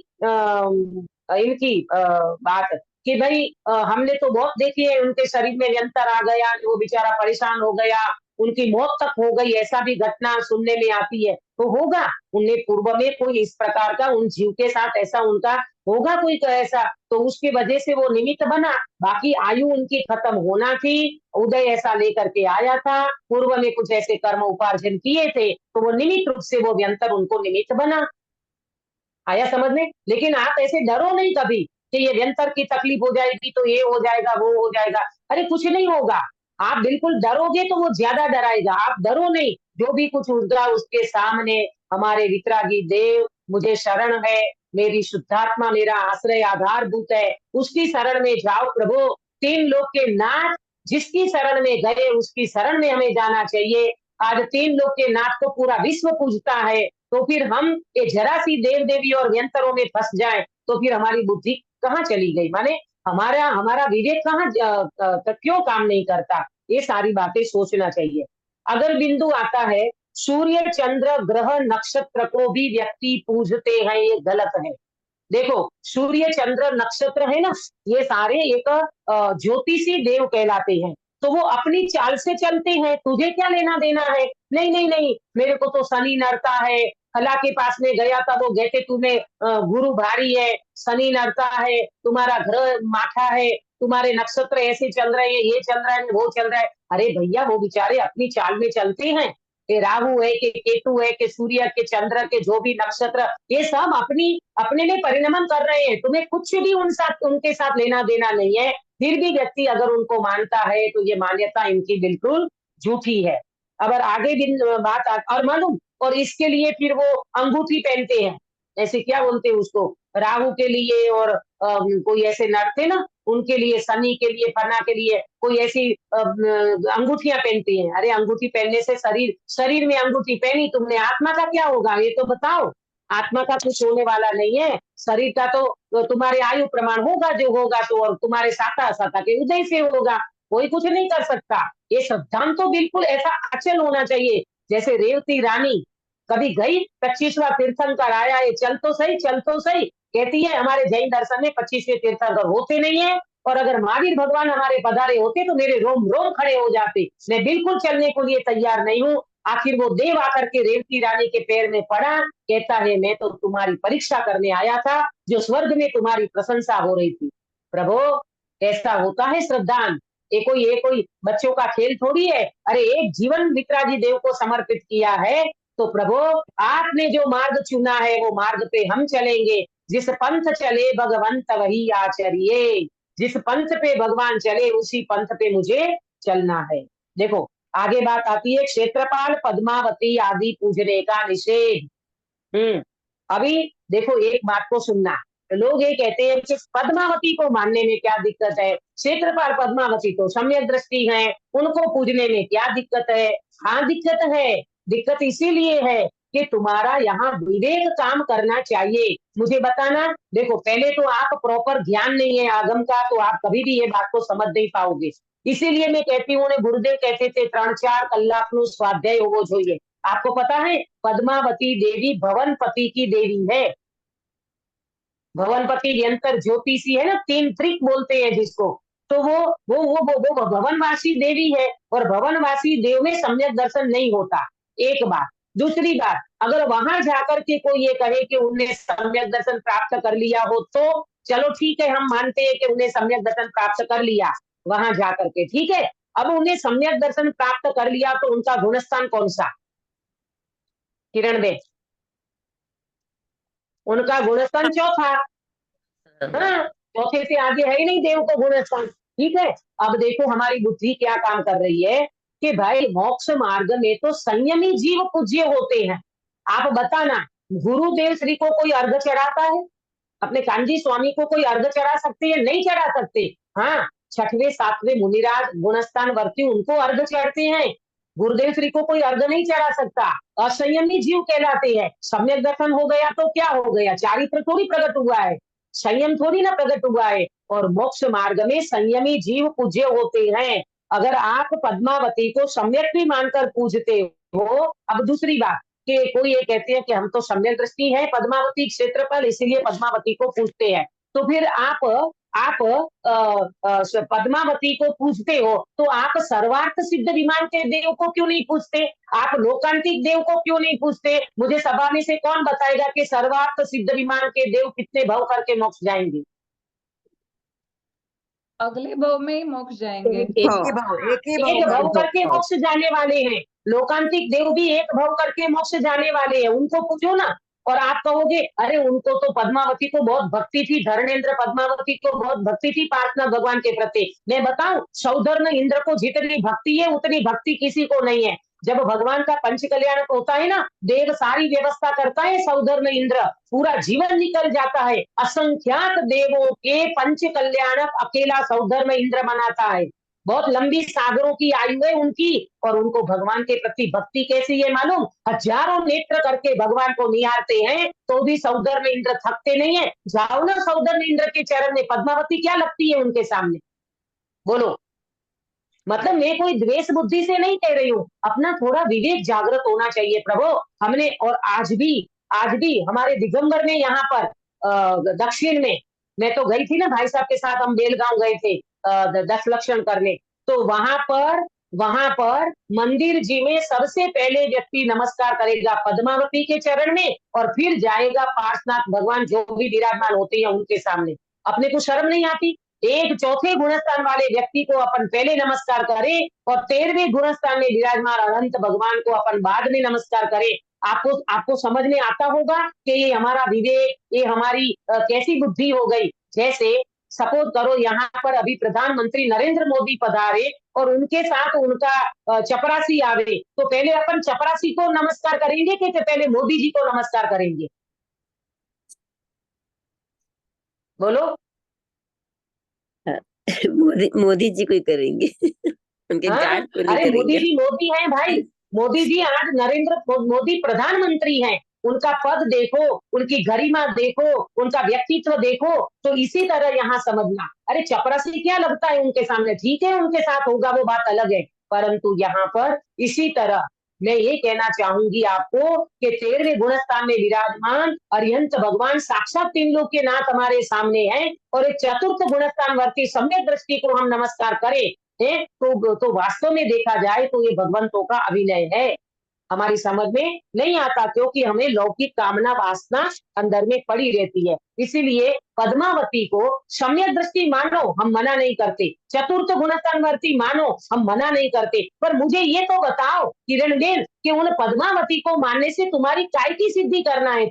इनकी बात कि भाई हमने तो बहुत देखी है, उनके शरीर में व्यंतर आ गया, वो बेचारा परेशान हो गया, उनकी मौत तक हो गई, ऐसा भी घटना सुनने में आती है। तो होगा, उन्हें पूर्व में कोई इस प्रकार का उन जीव के साथ ऐसा उनका होगा कोई ऐसा, तो उसकी वजह से वो निमित्त बना। बाकी आयु उनकी खत्म होना थी, उदय ऐसा लेकर के आया था, पूर्व में कुछ ऐसे कर्म उपार्जन किए थे, तो वो निमित्त रूप से वो व्यंतर उनको निमित्त बना। आया समझ में? लेकिन आप ऐसे डरो नहीं कभी कि ये व्यंतर की तकलीफ हो जाएगी तो ये हो जाएगा वो हो जाएगा। अरे कुछ नहीं होगा। आप बिल्कुल डरोगे तो वो ज्यादा डराएगा, आप डरो नहीं। जो भी कुछ होगा उसके सामने हमारे वितरागी देव मुझे शरण है, मेरी शुद्धात्मा मेरा आश्रय आधारभूत है, उसकी शरण में जाओ प्रभु। 3 लोक के नाथ जिसकी शरण में गए उसकी शरण में हमें जाना चाहिए। आज 3 लोक के नाथ को पूरा विश्व पूजता है, तो फिर हम ये जरा सी देव देवी और व्यंतरों में फंस जाए तो फिर हमारी बुद्धि कहाँ चली गई, माने हमारा हमारा विवेक कहाँ क्यों काम नहीं करता। ये सारी बातें सोचना चाहिए। अगर बिंदु आता है सूर्य चंद्र ग्रह नक्षत्र को भी व्यक्ति पूजते हैं, ये गलत है। देखो सूर्य चंद्र नक्षत्र है ना, ये सारे एक ज्योतिषी देव कहलाते हैं, तो वो अपनी चाल से चलते हैं, तुझे क्या लेना देना है। नहीं नहीं नहीं, मेरे को तो शनि नड़ता है, फला के पास में गया था, वो कहते तुम्हें गुरु भारी है, शनि नड़ता है, तुम्हारा ग्रह माठा है, तुम्हारे नक्षत्र ऐसे चल रहे हैं, ये चल रहा है वो चल रहा है। अरे भैया वो बेचारे अपनी चाल में चलते हैं, कि राहु है कि केतु है कि सूर्य के चंद्र के जो भी नक्षत्र, ये सब अपनी अपने में परिणमन कर रहे हैं, तुम्हें कुछ भी उनके साथ लेना देना नहीं है। फिर भी व्यक्ति अगर उनको मानता है तो ये मान्यता इनकी बिल्कुल झूठी है। अगर आगे भी बात और मालूम, और इसके लिए फिर वो अंगूठी पहनते हैं, ऐसे क्या बोलते हैं उसको, राहु के लिए, और कोई ऐसे नर थे ना उनके लिए, शनि के लिए, फना के लिए कोई ऐसी अंगूठियां पहनती हैं। अरे अंगूठी पहनने से शरीर में अंगूठी पहनी तुमने, आत्मा का क्या होगा ये तो बताओ। आत्मा का कुछ होने वाला नहीं है, शरीर का तो तुम्हारे आयु प्रमाण होगा जो होगा, तो और तुम्हारे साता साता के उदय से होगा, कोई कुछ नहीं कर सकता। ये सिद्धांत तो बिल्कुल ऐसा अचल होना चाहिए जैसे रेवती रानी कभी गई 25वां तीर्थंकर आया है, चल तो सही, चल तो सही, कहती है हमारे जैन दर्शन में 25वें तीर्थंकर होते नहीं है, और अगर महावीर भगवान हमारे पधारे होते तो मेरे रोम रोम खड़े हो जाते, मैं बिल्कुल चलने के लिए तैयार नहीं हूँ। आखिर वो देव आकर के रेवती रानी के पैर में पड़ा, कहता है मैं तो तुम्हारी परीक्षा करने आया था, जो स्वर्ग में तुम्हारी प्रशंसा हो रही थी। प्रभु, ऐसा होता है श्रद्धान, ये कोई बच्चों का खेल थोड़ी है। अरे एक जीवन मित्राजी देव को समर्पित किया है, तो प्रभु आपने जो मार्ग चुना है वो मार्ग पे हम चलेंगे। जिस पंथ चले भगवंत वही आचरिए, जिस पंथ पे भगवान चले उसी पंथ पे मुझे चलना है। देखो आगे बात आती है, क्षेत्रपाल पद्मावती आदि पूजने का निषेध। अभी देखो एक बात को सुनना, लोग ये कहते हैं कि पद्मावती को मानने में क्या दिक्कत है, क्षेत्रपाल पद्मावती तो सम्यक दृष्टि है, उनको पूजने में क्या दिक्कत है। हाँ दिक्कत है, दिक्कत इसीलिए है कि तुम्हारा यहाँ विवेक काम करना चाहिए। मुझे बताना, देखो पहले तो आप प्रॉपर ज्ञान नहीं है आगम का, तो आप कभी भी ये बात को समझ नहीं पाओगे। इसीलिए मैं कहती हूँ, गुरुदेव कहते थे 3-4 कलाक नु स्वाध्याय होवो જોઈએ। आपको पता है पद्मावती देवी भवनपति की देवी है। भवनपति यंत्र ज्योतिषी है ना, 3 त्रिक बोलते हैं जिसको, तो वो भवनवासी देवी है, और भवनवासी देव में सम्यक दर्शन नहीं होता। एक बात। दूसरी बात, अगर वहां जाकर के कोई ये कहे कि उन्हें सम्यक दर्शन प्राप्त कर लिया हो, तो चलो ठीक है, हम मानते हैं कि उन्हें सम्यक दर्शन प्राप्त कर लिया वहां जाकर के, ठीक है। अब उन्हें सम्यक दर्शन प्राप्त कर लिया तो उनका गुणस्थान कौन सा, किरण बे, उनका गुणस्थान चौथा। हाँ, चौथे से आगे है ही नहीं देव को गुणस्थान, ठीक है। अब देखो हमारी बुद्धि क्या काम कर रही है कि भाई मोक्ष मार्ग में तो संयमी जीव पूज्य होते हैं। आप बताना, गुरुदेव श्री को कोई अर्घ चढ़ाता है, अपने कांजी स्वामी को कोई अर्घ चढ़ा सकते हैं, नहीं चढ़ा सकते। हाँ, 6वें 7वें मुनिराज गुणस्थान वर्ती उनको अर्घ चढ़ते हैं, गुरुदेव श्री को कोई अर्घ नहीं चढ़ा सकता। असंयमी जीव कहलाते हैं। सम्यक दर्शन हो गया तो क्या हो गया, चारित्र थोड़ी प्रकट हुआ है, संयम थोड़ी ना प्रकट हुआ है। और मोक्ष मार्ग में संयमी जीव पूज्य होते हैं। अगर आप पद्मावती को सम्यक भी मानकर पूजते हो, अब दूसरी बात कि कोई ये कहते हैं कि हम तो सम्यक दृष्टि है पद्मावती क्षेत्रपाल, इसीलिए पद्मावती को पूजते हैं, तो फिर आप पद्मावती को पूजते हो तो आप सर्वार्थ सिद्ध विमान के देव को क्यों नहीं पूजते, आप लोकांतिक देव को क्यों नहीं पूजते। मुझे सभा में से कौन बताएगा कि सर्वार्थ सिद्ध विमान के देव कितने भव करके मोक्ष जाएंगे, अगले भव में ही मोक्ष जाएंगे। एक ही भाव, एक ही एक भाव भव करके मोक्ष जाने वाले हैं। लोकांतिक देव भी एक भव करके मोक्ष जाने वाले हैं, उनको पूजो ना। और आप कहोगे अरे उनको तो पद्मावती को बहुत भक्ति थी, धर्मेंद्र पद्मावती को बहुत भक्ति थी प्रार्थना भगवान के प्रति। मैं बताऊं, सौधर्म इंद्र को जितनी भक्ति है उतनी भक्ति किसी को नहीं है। जब भगवान का पंच कल्याण होता है ना, देव सारी व्यवस्था करता है, सौधर्म इंद्र पूरा जीवन निकल जाता है, असंख्यात देवों के पंच कल्याण अकेला सौधर्म इंद्र मनाता है। बहुत लंबी सागरों की आयु है उनकी, और उनको भगवान के प्रति भक्ति कैसी है मालूम, हजारों नेत्र करके भगवान को निहारते हैं तो भी सौधर्म इंद्र थकते नहीं है। जाओ ना सौधर्म इंद्र के चरण में, पद्मावती क्या लगती है उनके सामने, बोलो। मतलब मैं कोई द्वेष बुद्धि से नहीं कह रही हूँ, अपना थोड़ा विवेक जागृत होना चाहिए प्रभु। हमने, और आज भी हमारे दिगंबर में यहाँ पर दक्षिण में, मैं तो गई थी ना भाई साहब के साथ, हम बेलगांव गए थे 10 लक्षण करने, तो वहां पर मंदिर जी में सबसे पहले व्यक्ति नमस्कार करेगा पद्मावती के चरण में, और फिर जाएगा पार्श्वनाथ भगवान जो भी विराजमान होते हैं उनके सामने। अपने को शर्म नहीं आती, एक चौथे गुणस्थान वाले व्यक्ति को अपन पहले नमस्कार करें, और 13वें गुणस्थान में विराजमान अनंत भगवान को अपन बाद में नमस्कार करें। आपको समझ में आता होगा कि ये हमारा विवेक, ये हमारी कैसी बुद्धि हो गई। जैसे सपोज करो यहाँ पर अभी प्रधानमंत्री नरेंद्र मोदी पधारे और उनके साथ उनका चपरासी आवे, तो पहले अपन चपरासी को नमस्कार करेंगे कि पहले मोदी जी को नमस्कार करेंगे, बोलो। मोदी जी को ही करेंगे उनके हाँ? गार्ड को नहीं अरे मोदी करेंगे। जी मोदी हैं भाई, मोदी जी आज नरेंद्र मोदी प्रधानमंत्री हैं, उनका पद देखो, उनकी गरिमा देखो, उनका व्यक्तित्व देखो, तो इसी तरह यहाँ समझना। अरे चपरासी क्या लगता है उनके सामने, ठीक है उनके साथ होगा वो बात अलग है, परंतु यहाँ पर इसी तरह मैं ये कहना चाहूंगी आपको कि 13वें गुणस्थान में विराजमान अरिहंत भगवान साक्षात तीन लोक के नाथ हमारे सामने हैं, और एक चतुर्थ गुणस्थान वर्ती सम्यक दृष्टि को हम नमस्कार करें तो वास्तव में देखा जाए तो ये भगवंतों का अभिनय है। हमारी समझ में नहीं आता क्योंकि हमें लौकिक कामना वासना अंदर में पड़ी रहती है। इसीलिए पद्मावती को सम्यक दृष्टि मानो, हम मना नहीं करते, चतुर्थ गुणस्थानवर्ती मानो, हम मना नहीं करते, पर मुझे ये तो बताओ किरण बेन कि उन पद्मावती को मानने से तुम्हारी काय की सिद्धि करना है?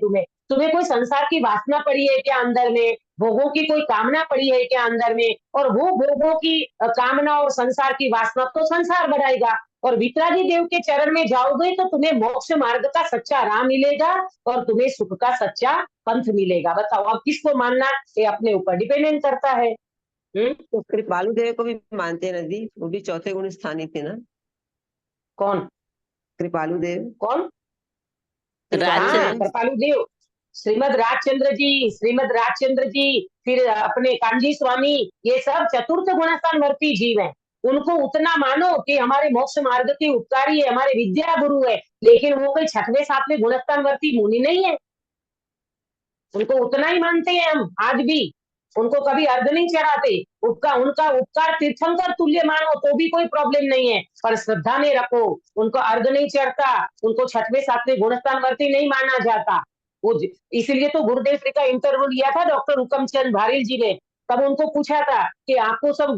तुम्हें कोई संसार की वासना पड़ी है क्या अंदर में? भोगों की कोई कामना पड़ी है क्या अंदर में? और वो भोगों की कामना और संसार की वासना तो संसार बढ़ाएगा, और वितरागी देव के चरण में जाओगे तो तुम्हें मोक्ष मार्ग का सच्चा राह मिलेगा और तुम्हें सुख का सच्चा पंथ मिलेगा। बताओ अब किसको मानना, ये अपने ऊपर डिपेंडेंट करता है। तो कृपालु देव को भी मानते हैं नदी, वो भी चौथे गुण स्थानी थे ना? कौन? कृपालु देव। कौन? हाँ, राजचंद्र कृपालु देव, श्रीमद राजचंद्र जी, फिर अपने कांजी स्वामी, ये सब चतुर्थ गुणस्थान वर्ती जीव हैं। उनको उतना मानो कि हमारे मोक्ष मार्ग के उपकारी है, हमारे विद्या गुरु है, लेकिन वो कोई 6वें 7वें गुणस्थान वर्ती मुनि नहीं है। उनको उतना ही मानते हैं हम आज भी, उनको कभी अर्घ नहीं चढ़ाते, उनका उपकार तीर्थंकर तुल्य मानो तो भी कोई प्रॉब्लम नहीं है, पर श्रद्धा में रखो। उनको अर्घ नहीं चढ़ता, उनको 6वें 7वें गुणस्थान वर्ती नहीं माना जाता। इसलिए तो गुरुदेव श्री का इंटरव्यू लिया था डॉक्टर हुकमचंद भारिल जी ने, तब उनको पूछा था कि आपको सब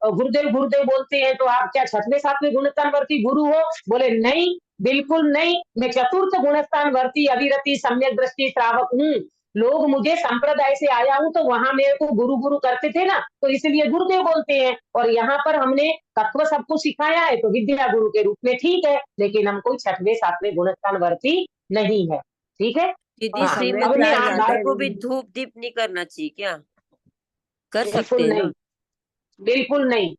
गुरुदेव गुरुदेव बोलते हैं तो आप क्या 6वें 7वें गुणस्थान वर्ती गुरु हो? बोले नहीं, बिल्कुल नहीं, मैं चतुर्थ गुणस्थान वर्ती अविरति सम्यक दृष्टि श्रावक हूँ। लोग मुझे संप्रदाय से आया हूं तो वहां मेरे को गुरु गुरु करते थे ना, तो इसलिए गुरुदेव बोलते हैं, और यहाँ पर हमने तत्व सबको सिखाया है तो विद्या गुरु के रूप में ठीक है, लेकिन हम कोई 6वें 7वें गुणस्थान वर्ती नहीं है। ठीक है दीदी, हाँ, श्रीमद अब मैं राजचंद्र को भी धूप दीप नहीं करना चाहिए क्या? कर सकते बिल्कुल हैं नहीं, ना? बिल्कुल नहीं,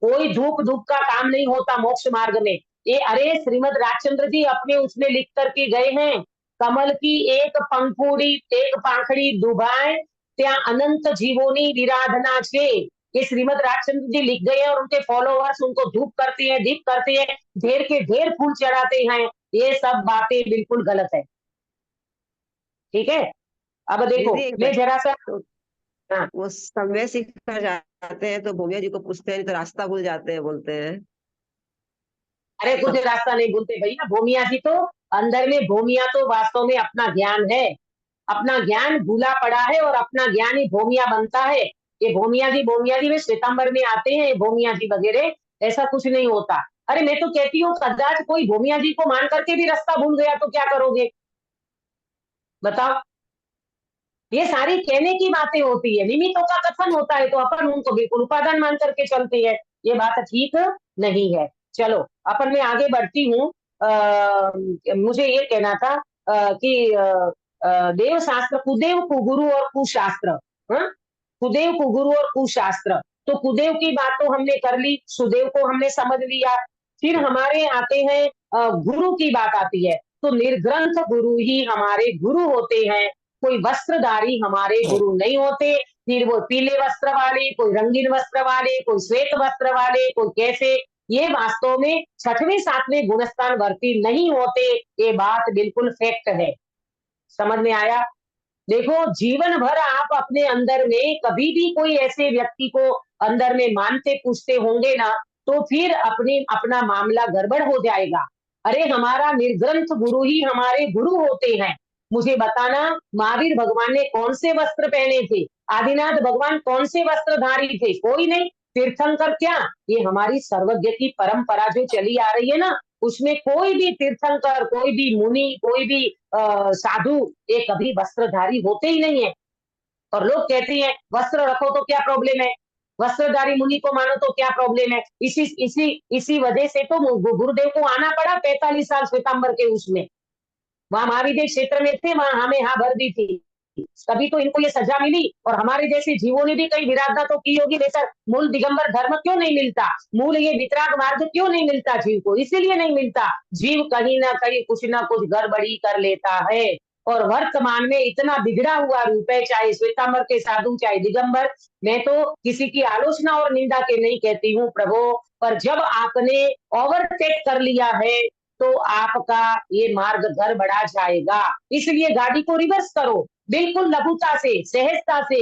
कोई धूप का काम नहीं होता मोक्ष मार्ग में। ये अरे श्रीमद राजचंद्र जी अपने उसमें लिख करके गए हैं, कमल की एक पंखुड़ी एक पाखड़ी डुबाए त्या अनंत जीवोनी विराधना छे। ये श्रीमद राजचंद्र जी लिख गए हैं, और उनके फॉलोअर्स उनको धूप करते हैं, दीप करते हैं, ढेर के ढेर फूल चढ़ाते हैं। ये सब बातें बिल्कुल गलत है। ठीक है, अब देखो दीदी, एक मैं जरा सा हाँ, वो समय सीखकर जाते हैं तो भूमिया जी को पूछते हैं, नहीं तो रास्ता भूल जाते हैं बोलते हैं। अरे कुछ रास्ता नहीं भूलते भैया, भूमिया जी तो अंदर में, भूमिया तो वास्तव में अपना ज्ञान है, अपना ज्ञान भूला पड़ा है और अपना ज्ञान ही भूमिया बनता है। ये भूमिया जी में श्वेतांबर में आते हैं भूमिया जी वगैरह, ऐसा कुछ नहीं होता। अरे मैं तो कहती हूँ कदाच कोई भूमिया जी को मान करके भी रास्ता भूल गया तो क्या करोगे? बताओ, ये सारी कहने की बातें होती है, निमित्तों का कथन होता है तो अपन उनको बिल्कुल उपादान मान करके चलते हैं, ये बात ठीक नहीं है। चलो अपन मैं आगे बढ़ती हूँ। मुझे ये कहना था कि देव शास्त्र, कुदेव कुगुरु और कुशास्त्र, हाँ? कुदेव कुगुरु और कुशास्त्र, तो कुदेव की बात तो हमने कर ली, सुदेव को हमने समझ लिया। फिर हमारे आते हैं गुरु की बात आती है, तो निर्ग्रंथ गुरु ही हमारे गुरु होते हैं, कोई वस्त्रधारी हमारे गुरु नहीं होते। फिर वो पीले वस्त्र वाले, कोई रंगीन वस्त्र वाले, कोई श्वेत वस्त्र वाले, कोई कैसे, ये वास्तव में 6वें 7वें गुणस्थान वर्ती नहीं होते। ये बात बिल्कुल फैक्ट है, समझ में आया? देखो जीवन भर आप अपने अंदर में कभी भी कोई ऐसे व्यक्ति को अंदर में मानते पूछते होंगे ना, तो फिर अपना मामला गड़बड़ हो जाएगा। अरे हमारा निर्ग्रंथ गुरु ही हमारे गुरु होते हैं। मुझे बताना, महावीर भगवान ने कौन से वस्त्र पहने थे? आदिनाथ भगवान कौन से वस्त्रधारी थे? कोई नहीं। तीर्थंकर क्या, ये हमारी सर्वज्ञ की परंपरा जो चली आ रही है ना, उसमें कोई भी तीर्थंकर, कोई भी मुनि, कोई भी साधु, ये कभी वस्त्रधारी होते ही नहीं है। और लोग कहते हैं वस्त्र रखो तो क्या प्रॉब्लम है, वस्त्रधारी मुनि को मानो तो क्या प्रॉब्लम है। इसी वजह से तो गुरुदेव को आना पड़ा 45 साल श्वेतांबर के उसमें, वहां महाविद्य क्षेत्र में थे, वहां हमें हाँ भर दी थी, तभी तो इनको ये सजा मिली। और हमारे जैसे जीवों ने भी कई विराधना तो की होगी, लेकर मूल दिगंबर धर्म क्यों नहीं मिलता, मूल ये वितराग मार्ग क्यों नहीं मिलता जीव को? इसीलिए नहीं मिलता, जीव कहीं ना कहीं कुछ ना कुछ गड़बड़ी कर लेता है। और वर्तमान में इतना बिगड़ा हुआ रूप है, चाहे श्वेतांबर के साधु चाहे दिगंबर। मैं तो किसी की आलोचना और निंदा के नहीं कहती हूँ प्रभु, पर जब आपने ओवरटेक कर लिया है तो आपका ये मार्ग घर बढ़ा जाएगा। इसलिए गाड़ी को रिवर्स करो, बिल्कुल लघुता से, सहजता से,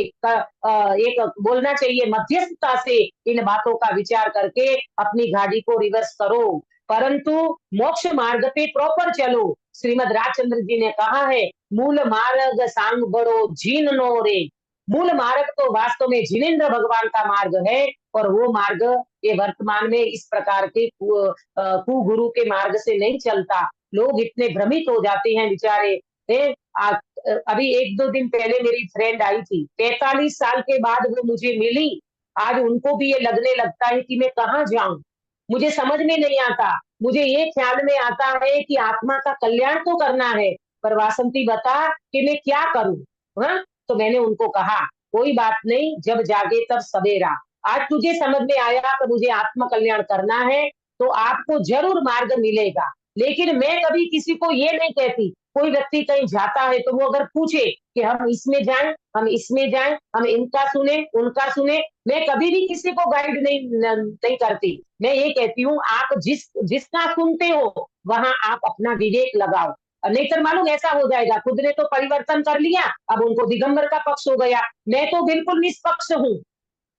एक बोलना चाहिए मध्यस्थता से इन बातों का विचार करके अपनी गाड़ी को रिवर्स करो, परंतु मोक्ष मार्ग पे प्रॉपर चलो। श्रीमद राजचंद्र जी ने कहा है, मूल मार्ग सांग बड़ो जीन नो रे। मूल मार्ग तो वास्तव में जिनेन्द्र भगवान का मार्ग है, और वो मार्ग ये वर्तमान में इस प्रकार के कुगुरु के मार्ग से नहीं चलता। लोग इतने भ्रमित हो जाते हैं बेचारे। अभी 1-2 दिन पहले मेरी फ्रेंड आई थी, 45 साल के बाद वो मुझे मिली। आज उनको भी ये लगने लगता है कि मैं कहाँ जाऊं, मुझे समझ में नहीं आता। मुझे ये ख्याल में आता है कि आत्मा का कल्याण तो करना है, पर वासंती बता कि मैं क्या करूं। हाँ, तो मैंने उनको कहा कोई बात नहीं, जब जागे तब सवेरा। आज तुझे समझ में आया कि मुझे आत्म कल्याण करना है, तो आपको जरूर मार्ग मिलेगा। लेकिन मैं कभी किसी को ये नहीं कहती, कोई व्यक्ति कहीं जाता है तो वो अगर पूछे कि हम इसमें जाएं, हम इसमें जाएं, हम इनका सुने, उनका सुने, मैं कभी भी किसी को गाइड नहीं करती। मैं ये कहती हूँ, आप जिसका सुनते हो वहां आप अपना विवेक लगाओ। नहीं तो मालूम ऐसा हो जाएगा, खुद ने तो परिवर्तन कर लिया, अब उनको दिगंबर का पक्ष हो गया। मैं तो बिल्कुल निष्पक्ष हूँ।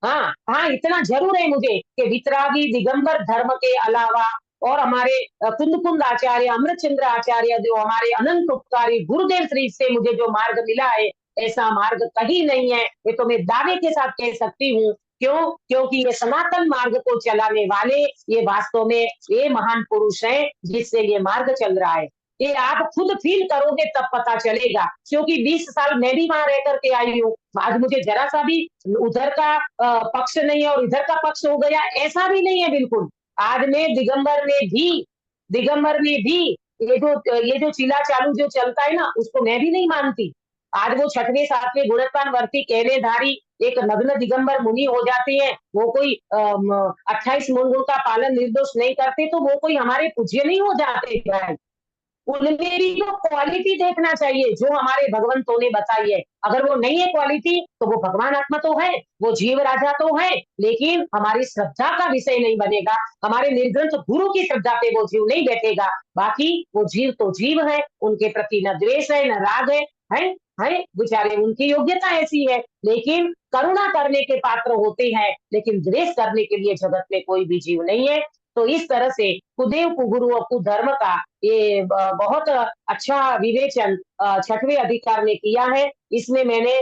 हाँ हाँ, इतना जरूर है मुझे कि वितरागी दिगंबर धर्म के अलावा और हमारे कुंद कुंद आचार्य, अमृतचंद्र आचार्य, जो हमारे अनंत उपकारी गुरुदेव श्री से मुझे जो मार्ग मिला है, ऐसा मार्ग कहीं नहीं है। ये तो मैं दावे के साथ कह सकती हूँ। क्यों? क्योंकि ये सनातन मार्ग को चलाने वाले ये वास्तव में ये महान पुरुष हैं, जिससे ये मार्ग चल रहा है। ये आप खुद फील करोगे तब पता चलेगा, क्योंकि 20 साल मैं भी वहां रह करके आई हूँ। आज मुझे जरा सा भी उधर का पक्ष नहीं है और इधर का पक्ष हो गया, ऐसा भी नहीं है बिल्कुल। आज में दिगंबर में भी ये जो चिल्ला चालू जो चलता है ना, उसको मैं भी नहीं मानती। आज वो 6वें 7वें गुणस्थान वर्ती कहनेधारी एक नग्न दिगंबर मुनि हो जाते हैं, वो कोई 28 मूल का पालन निर्दोष नहीं करते, तो वो कोई हमारे पूज्य नहीं हो जाते भाई। उनमें भी तो क्वालिटी देखना चाहिए जो हमारे भगवंतों ने बताई है। अगर वो नहीं है क्वालिटी, तो वो भगवान आत्मा तो है, वो जीव राजा तो है, लेकिन हमारी श्रद्धा का विषय नहीं बनेगा। हमारे निर्ग्रंथ गुरु की श्रद्धा पे वो जीव नहीं बैठेगा। बाकी वो जीव तो जीव है, उनके प्रति न द्वेष है न राग है बेचारे, उनकी योग्यता ऐसी है। लेकिन करुणा करने के पात्र होते हैं, लेकिन द्वेष करने के लिए जगत में कोई भी जीव नहीं है। तो इस तरह से कुदेव कुगुरु और कुधर्म का ये बहुत अच्छा विवेचन 6वें अधिकार में किया है। इसमें मैंने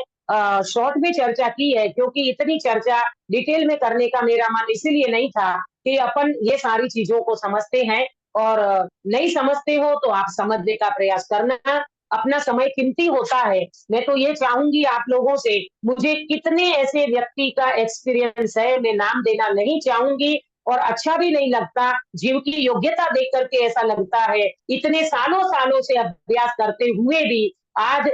शॉर्ट में चर्चा की है, क्योंकि इतनी चर्चा डिटेल में करने का मेरा मन इसीलिए नहीं था कि अपन ये सारी चीजों को समझते हैं, और नहीं समझते हो तो आप समझने का प्रयास करना। अपना समय कीमती होता है। मैं तो ये चाहूंगी आप लोगों से, मुझे कितने ऐसे व्यक्ति का एक्सपीरियंस है, मैं नाम देना नहीं चाहूंगी और अच्छा भी नहीं लगता। जीव की योग्यता देख करके ऐसा लगता है, इतने सालों सालों से अभ्यास करते हुए भी आज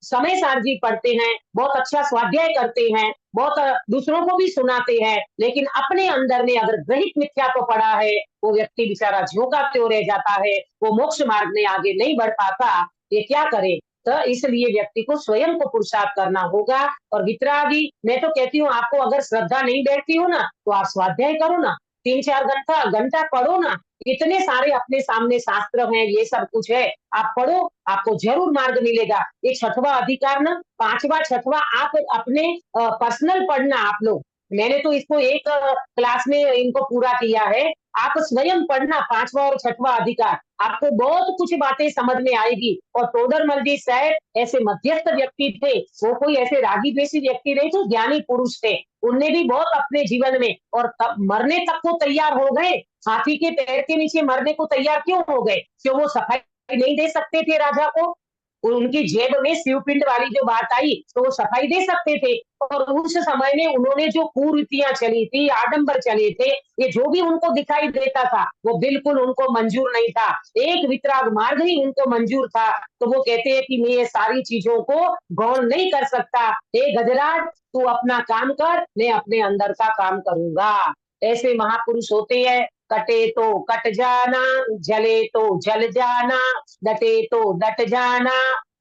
समय सार जी पढ़ते हैं, बहुत अच्छा स्वाध्याय करते हैं, बहुत दूसरों को भी सुनाते हैं, लेकिन अपने अंदर में अगर ग्रहित मिथ्या को पड़ा है, वो व्यक्ति बेचारा झोंका क्यों रह जाता है, वो मोक्ष मार्ग में आगे नहीं बढ़ पाता। ये क्या करे? तो इसलिए व्यक्ति को स्वयं को पुरुषार्थ करना होगा। और वितरागी, मैं तो कहती हूँ, आपको अगर श्रद्धा नहीं बैठती हो ना, तो आप स्वाध्याय करो ना, 3-4 घंटा पढ़ो ना। इतने सारे अपने सामने शास्त्र हैं, ये सब कुछ है, आप पढ़ो, आपको जरूर मार्ग मिलेगा। ये 6वां अधिकार ना, 5वां 6वां आप अपने पर्सनल पढ़ना आप लोग। मैंने तो इसको एक क्लास में इनको पूरा किया है। आप स्वयं पढ़ना 5वां और 6वां अधिकार, आपको बहुत कुछ बातें समझ में आएगी। और तोडरमल जी शायद ऐसे मध्यस्थ व्यक्ति थे, वो कोई ऐसे रागी द्वेषी व्यक्ति नहीं थे, ज्ञानी पुरुष थे। उनने भी बहुत अपने जीवन में, और तब मरने तक को तैयार हो गए। हाथी के पैर के नीचे मरने को तैयार क्यों हो गए? क्यों वो सफाई नहीं दे सकते थे राजा को? उनकी जेब में शिवपिंड वाली जो बात आई, तो वो सफाई दे सकते थे। और उस समय में उन्होंने जो कुरीतियां चली थी, आडंबर चले थे, ये जो भी उनको दिखाई देता था, वो बिल्कुल उनको मंजूर नहीं था। एक वितराग मार्ग ही उनको मंजूर था। तो वो कहते हैं कि मैं ये सारी चीजों को गौण नहीं कर सकता। हे गजराज, तू अपना काम कर, मैं अपने अंदर का काम करूंगा। ऐसे महापुरुष होते हैं। कटे तो कट जाना, जले तो जल जाना, डटे तो डट जाना,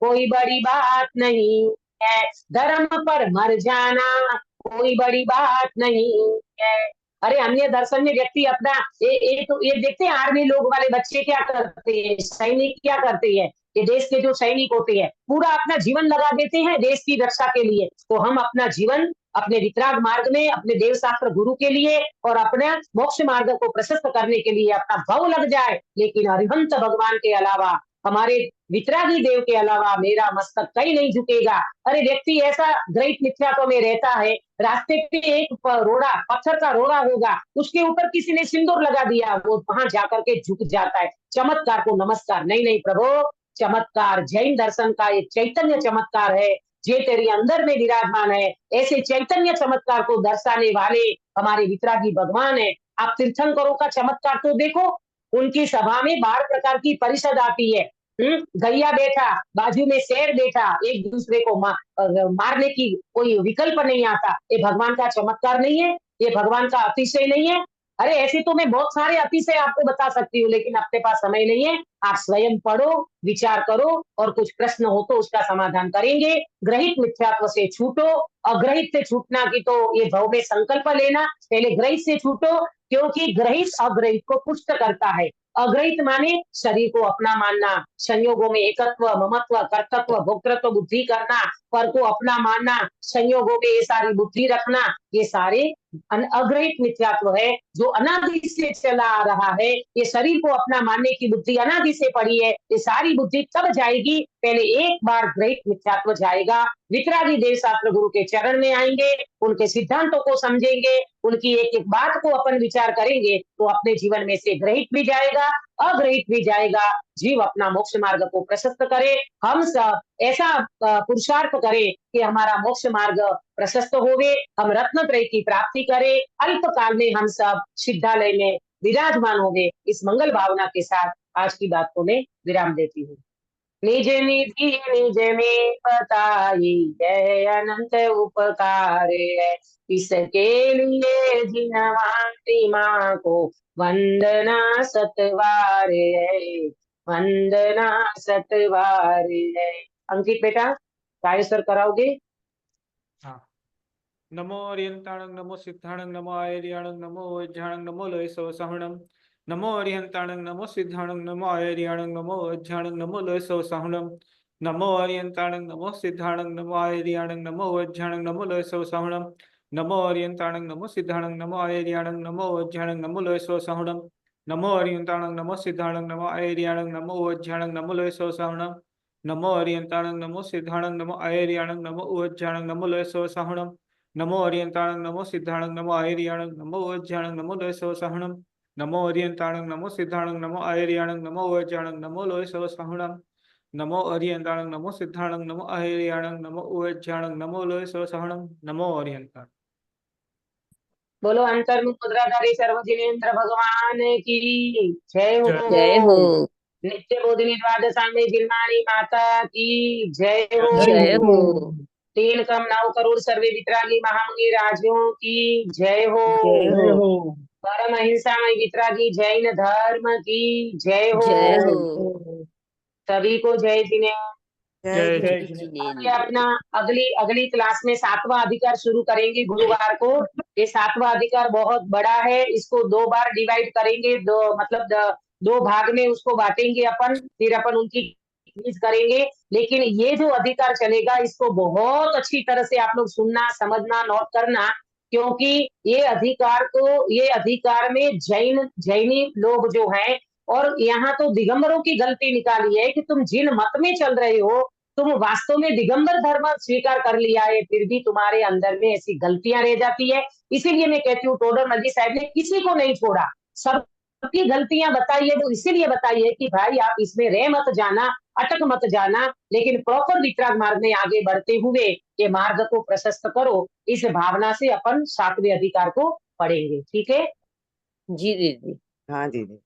कोई बड़ी बात नहीं है। धर्म पर मर जाना कोई बड़ी बात नहीं है। अरे अन्य दर्शन में व्यक्ति अपना ये देखते हैं आर्मी लोग वाले बच्चे क्या करते हैं, सैनिक क्या करते हैं, ये देश के जो सैनिक होते हैं पूरा अपना जीवन लगा देते हैं देश की रक्षा के लिए। तो हम अपना जीवन अपने वितराग मार्ग में अपने देव शास्त्र गुरु के लिए और अपने मोक्ष मार्ग को प्रशस्त करने के लिए अपना भव लग जाए, लेकिन अरिहंत भगवान के अलावा, हमारे वितरागी देव के अलावा मेरा मस्तक कहीं नहीं झुकेगा। अरे व्यक्ति ऐसा ग्रहित मिथ्यात्व में रहता है, रास्ते पे एक रोड़ा, पत्थर का रोड़ा होगा, उसके ऊपर किसी ने सिंदूर लगा दिया, वो वहां जाकर के झुक जाता है। चमत्कार को नमस्कार, नहीं नहीं प्रभु, चमत्कार जैन दर्शन का एक चैतन्य चमत्कार है, जे तेरे अंदर में विराजमान है। ऐसे चैतन्य चमत्कार को दर्शाने वाले हमारे वितरागी भगवान है। आप तीर्थंकरों का चमत्कार तो देखो, उनकी सभा में 12 प्रकार की परिषद आती है। गैया बैठा, बाजू में शेर बैठा, एक दूसरे को मारने की कोई विकल्प नहीं आता। ये भगवान का चमत्कार नहीं है? ये भगवान का अतिशय नहीं है? अरे ऐसे तो मैं बहुत सारे अतिशय आपको बता सकती हूँ, लेकिन अपने पास समय नहीं है। आप स्वयं पढ़ो, विचार करो, और कुछ प्रश्न हो तो उसका समाधान करेंगे। ग्रहित मिथ्यात्व से छूटो, अग्रहित से छूटना की तो ये भव में संकल्प लेना, पहले ग्रहित से छूटो, क्योंकि ग्रहित अग्रहित को पुष्ट करता है। अग्रहित माने शरीर को अपना मानना, संयोगों में एकत्व, ममत्व, कर्तव्य, भोक्तृत्व बुद्धि करना, पर को अपना मानना, संयोगों में ये सारी बुद्धि रखना, ये सारे अग्रहित मिथ्यात्व है जो अनादि से चला आ रहा है। ये शरीर को अपना मानने की बुद्धि अनादि से पड़ी है। ये सारी बुद्धि तब जाएगी, पहले एक बार ग्रहित मिथ्यात्व जाएगा, वितरागी देव शास्त्र गुरु के चरण में आएंगे, उनके सिद्धांतों को समझेंगे, उनकी एक एक बात को अपन विचार करेंगे, तो अपने जीवन में से ग्रहित भी जाएगा, अग्रहित भी जाएगा। जीव अपना मोक्ष मार्ग को प्रशस्त करे। हम सब ऐसा पुरुषार्थ करें कि हमारा मोक्ष मार्ग प्रशस्त होवे, हम रत्नत्रय की प्राप्ति करें, अल्प काल में हम सब सिद्धालय में विराजमान होंगे। इस मंगल भावना के साथ आज की बात को मैं विराम देती हूँ। निज निधि निज में बताई, जय अनंत उपकार है, इसके लिए जिनवाती माँ को वंदना सतवार है, वंदना सतवार है। अंकित बेटा गायसर कराओगे? हाँ। नमो अरिहंताणं नमो सिद्धाणं नमो आयर्याणं नमो वैज्ञाणं नमो लय सवसाहणं नमो अरिहंताणं नमो सिद्धाणं नमो आयर्याणं नमो वैज्ञाणं नमो लय सवसाहणं नमो अरिहंताणं नमो सिद्धाणं नमो आयर्याणं नमो वैज्ञाणं नमो लय सवसाहणं नमो अरिहंताणं नमो सिद्धाणं नमो आयर्याणं नमो वैज्ञाणं नमो लय सवसाहणं नमो अरिहंताणं नमो सिद्धाणं नमो आयर्याणं नमो वैज्ञाणं नमो लय सवसाहणं नमो अरिहंताणं नमो सिद्धाणं नमो आयर्याणं नमो वैज्ञाणं नमो लय सवसाहणं नमो अरिहंताणं नमो सिद्धाणं नमो आयर्याणं नमो वैज्ञाणं नमो लय सवसाहणं नमो अरिहंताणं नमो सिद्धाणं नमो आयर्याणं नमो वैज्ञाणं नमो लय सवसाहणं नमो अरिहंताणं नमो सिद्धाणं नमो आयर्याणं नमो वैज्ञाणं नमो लय सवसाहणं नमो अरिहंताणं। बोलो अंतर्मुख मुद्राधारी सर्वजिनेन्द्र भगवान की जय हो। जय हो। नित्य बोधिनी द्वादशांगी जिन्नानी माता की जय हो। जय हो। 3 कम 9 करोड़ सर्वे वितरागी महामुनि राजों की जय हो। जय हो। परम अहिंसामय वितरागी जैन धर्म की जय हो। जय हो। सभी को जय जिने। जय जय ये अपना अगली क्लास में 7वां अधिकार शुरू करेंगे गुरुवार को। ये 7वां अधिकार बहुत बड़ा है, इसको 2 बार डिवाइड करेंगे, दो भाग में उसको बांटेंगे अपन, फिर अपन उनकी क्विज करेंगे। लेकिन ये जो अधिकार चलेगा इसको बहुत अच्छी तरह से आप लोग सुनना, समझना, नोट करना, क्योंकि ये अधिकार में जैनी लोग जो हैं, और यहाँ तो दिगंबरों की गलती निकाली है कि तुम जिन मत में चल रहे हो, तुम वास्तव में दिगंबर धर्म स्वीकार कर लिया है, फिर भी तुम्हारे अंदर में ऐसी गलतियां रह जाती है। इसीलिए मैं कहती हूँ टोडर मजी साहब ने किसी को नहीं छोड़ा, सबकी गलतियां बताई है, वो इसीलिए बताई है कि भाई आप इसमें रह मत जाना, अटक मत जाना, लेकिन प्रॉपर वितराग मार्ग में आगे बढ़ते हुए ये मार्ग को प्रशस्त करो। इस भावना से अपन 7वें अधिकार को पढ़ेंगे। ठीक है जी दीदी। हाँ दीदी।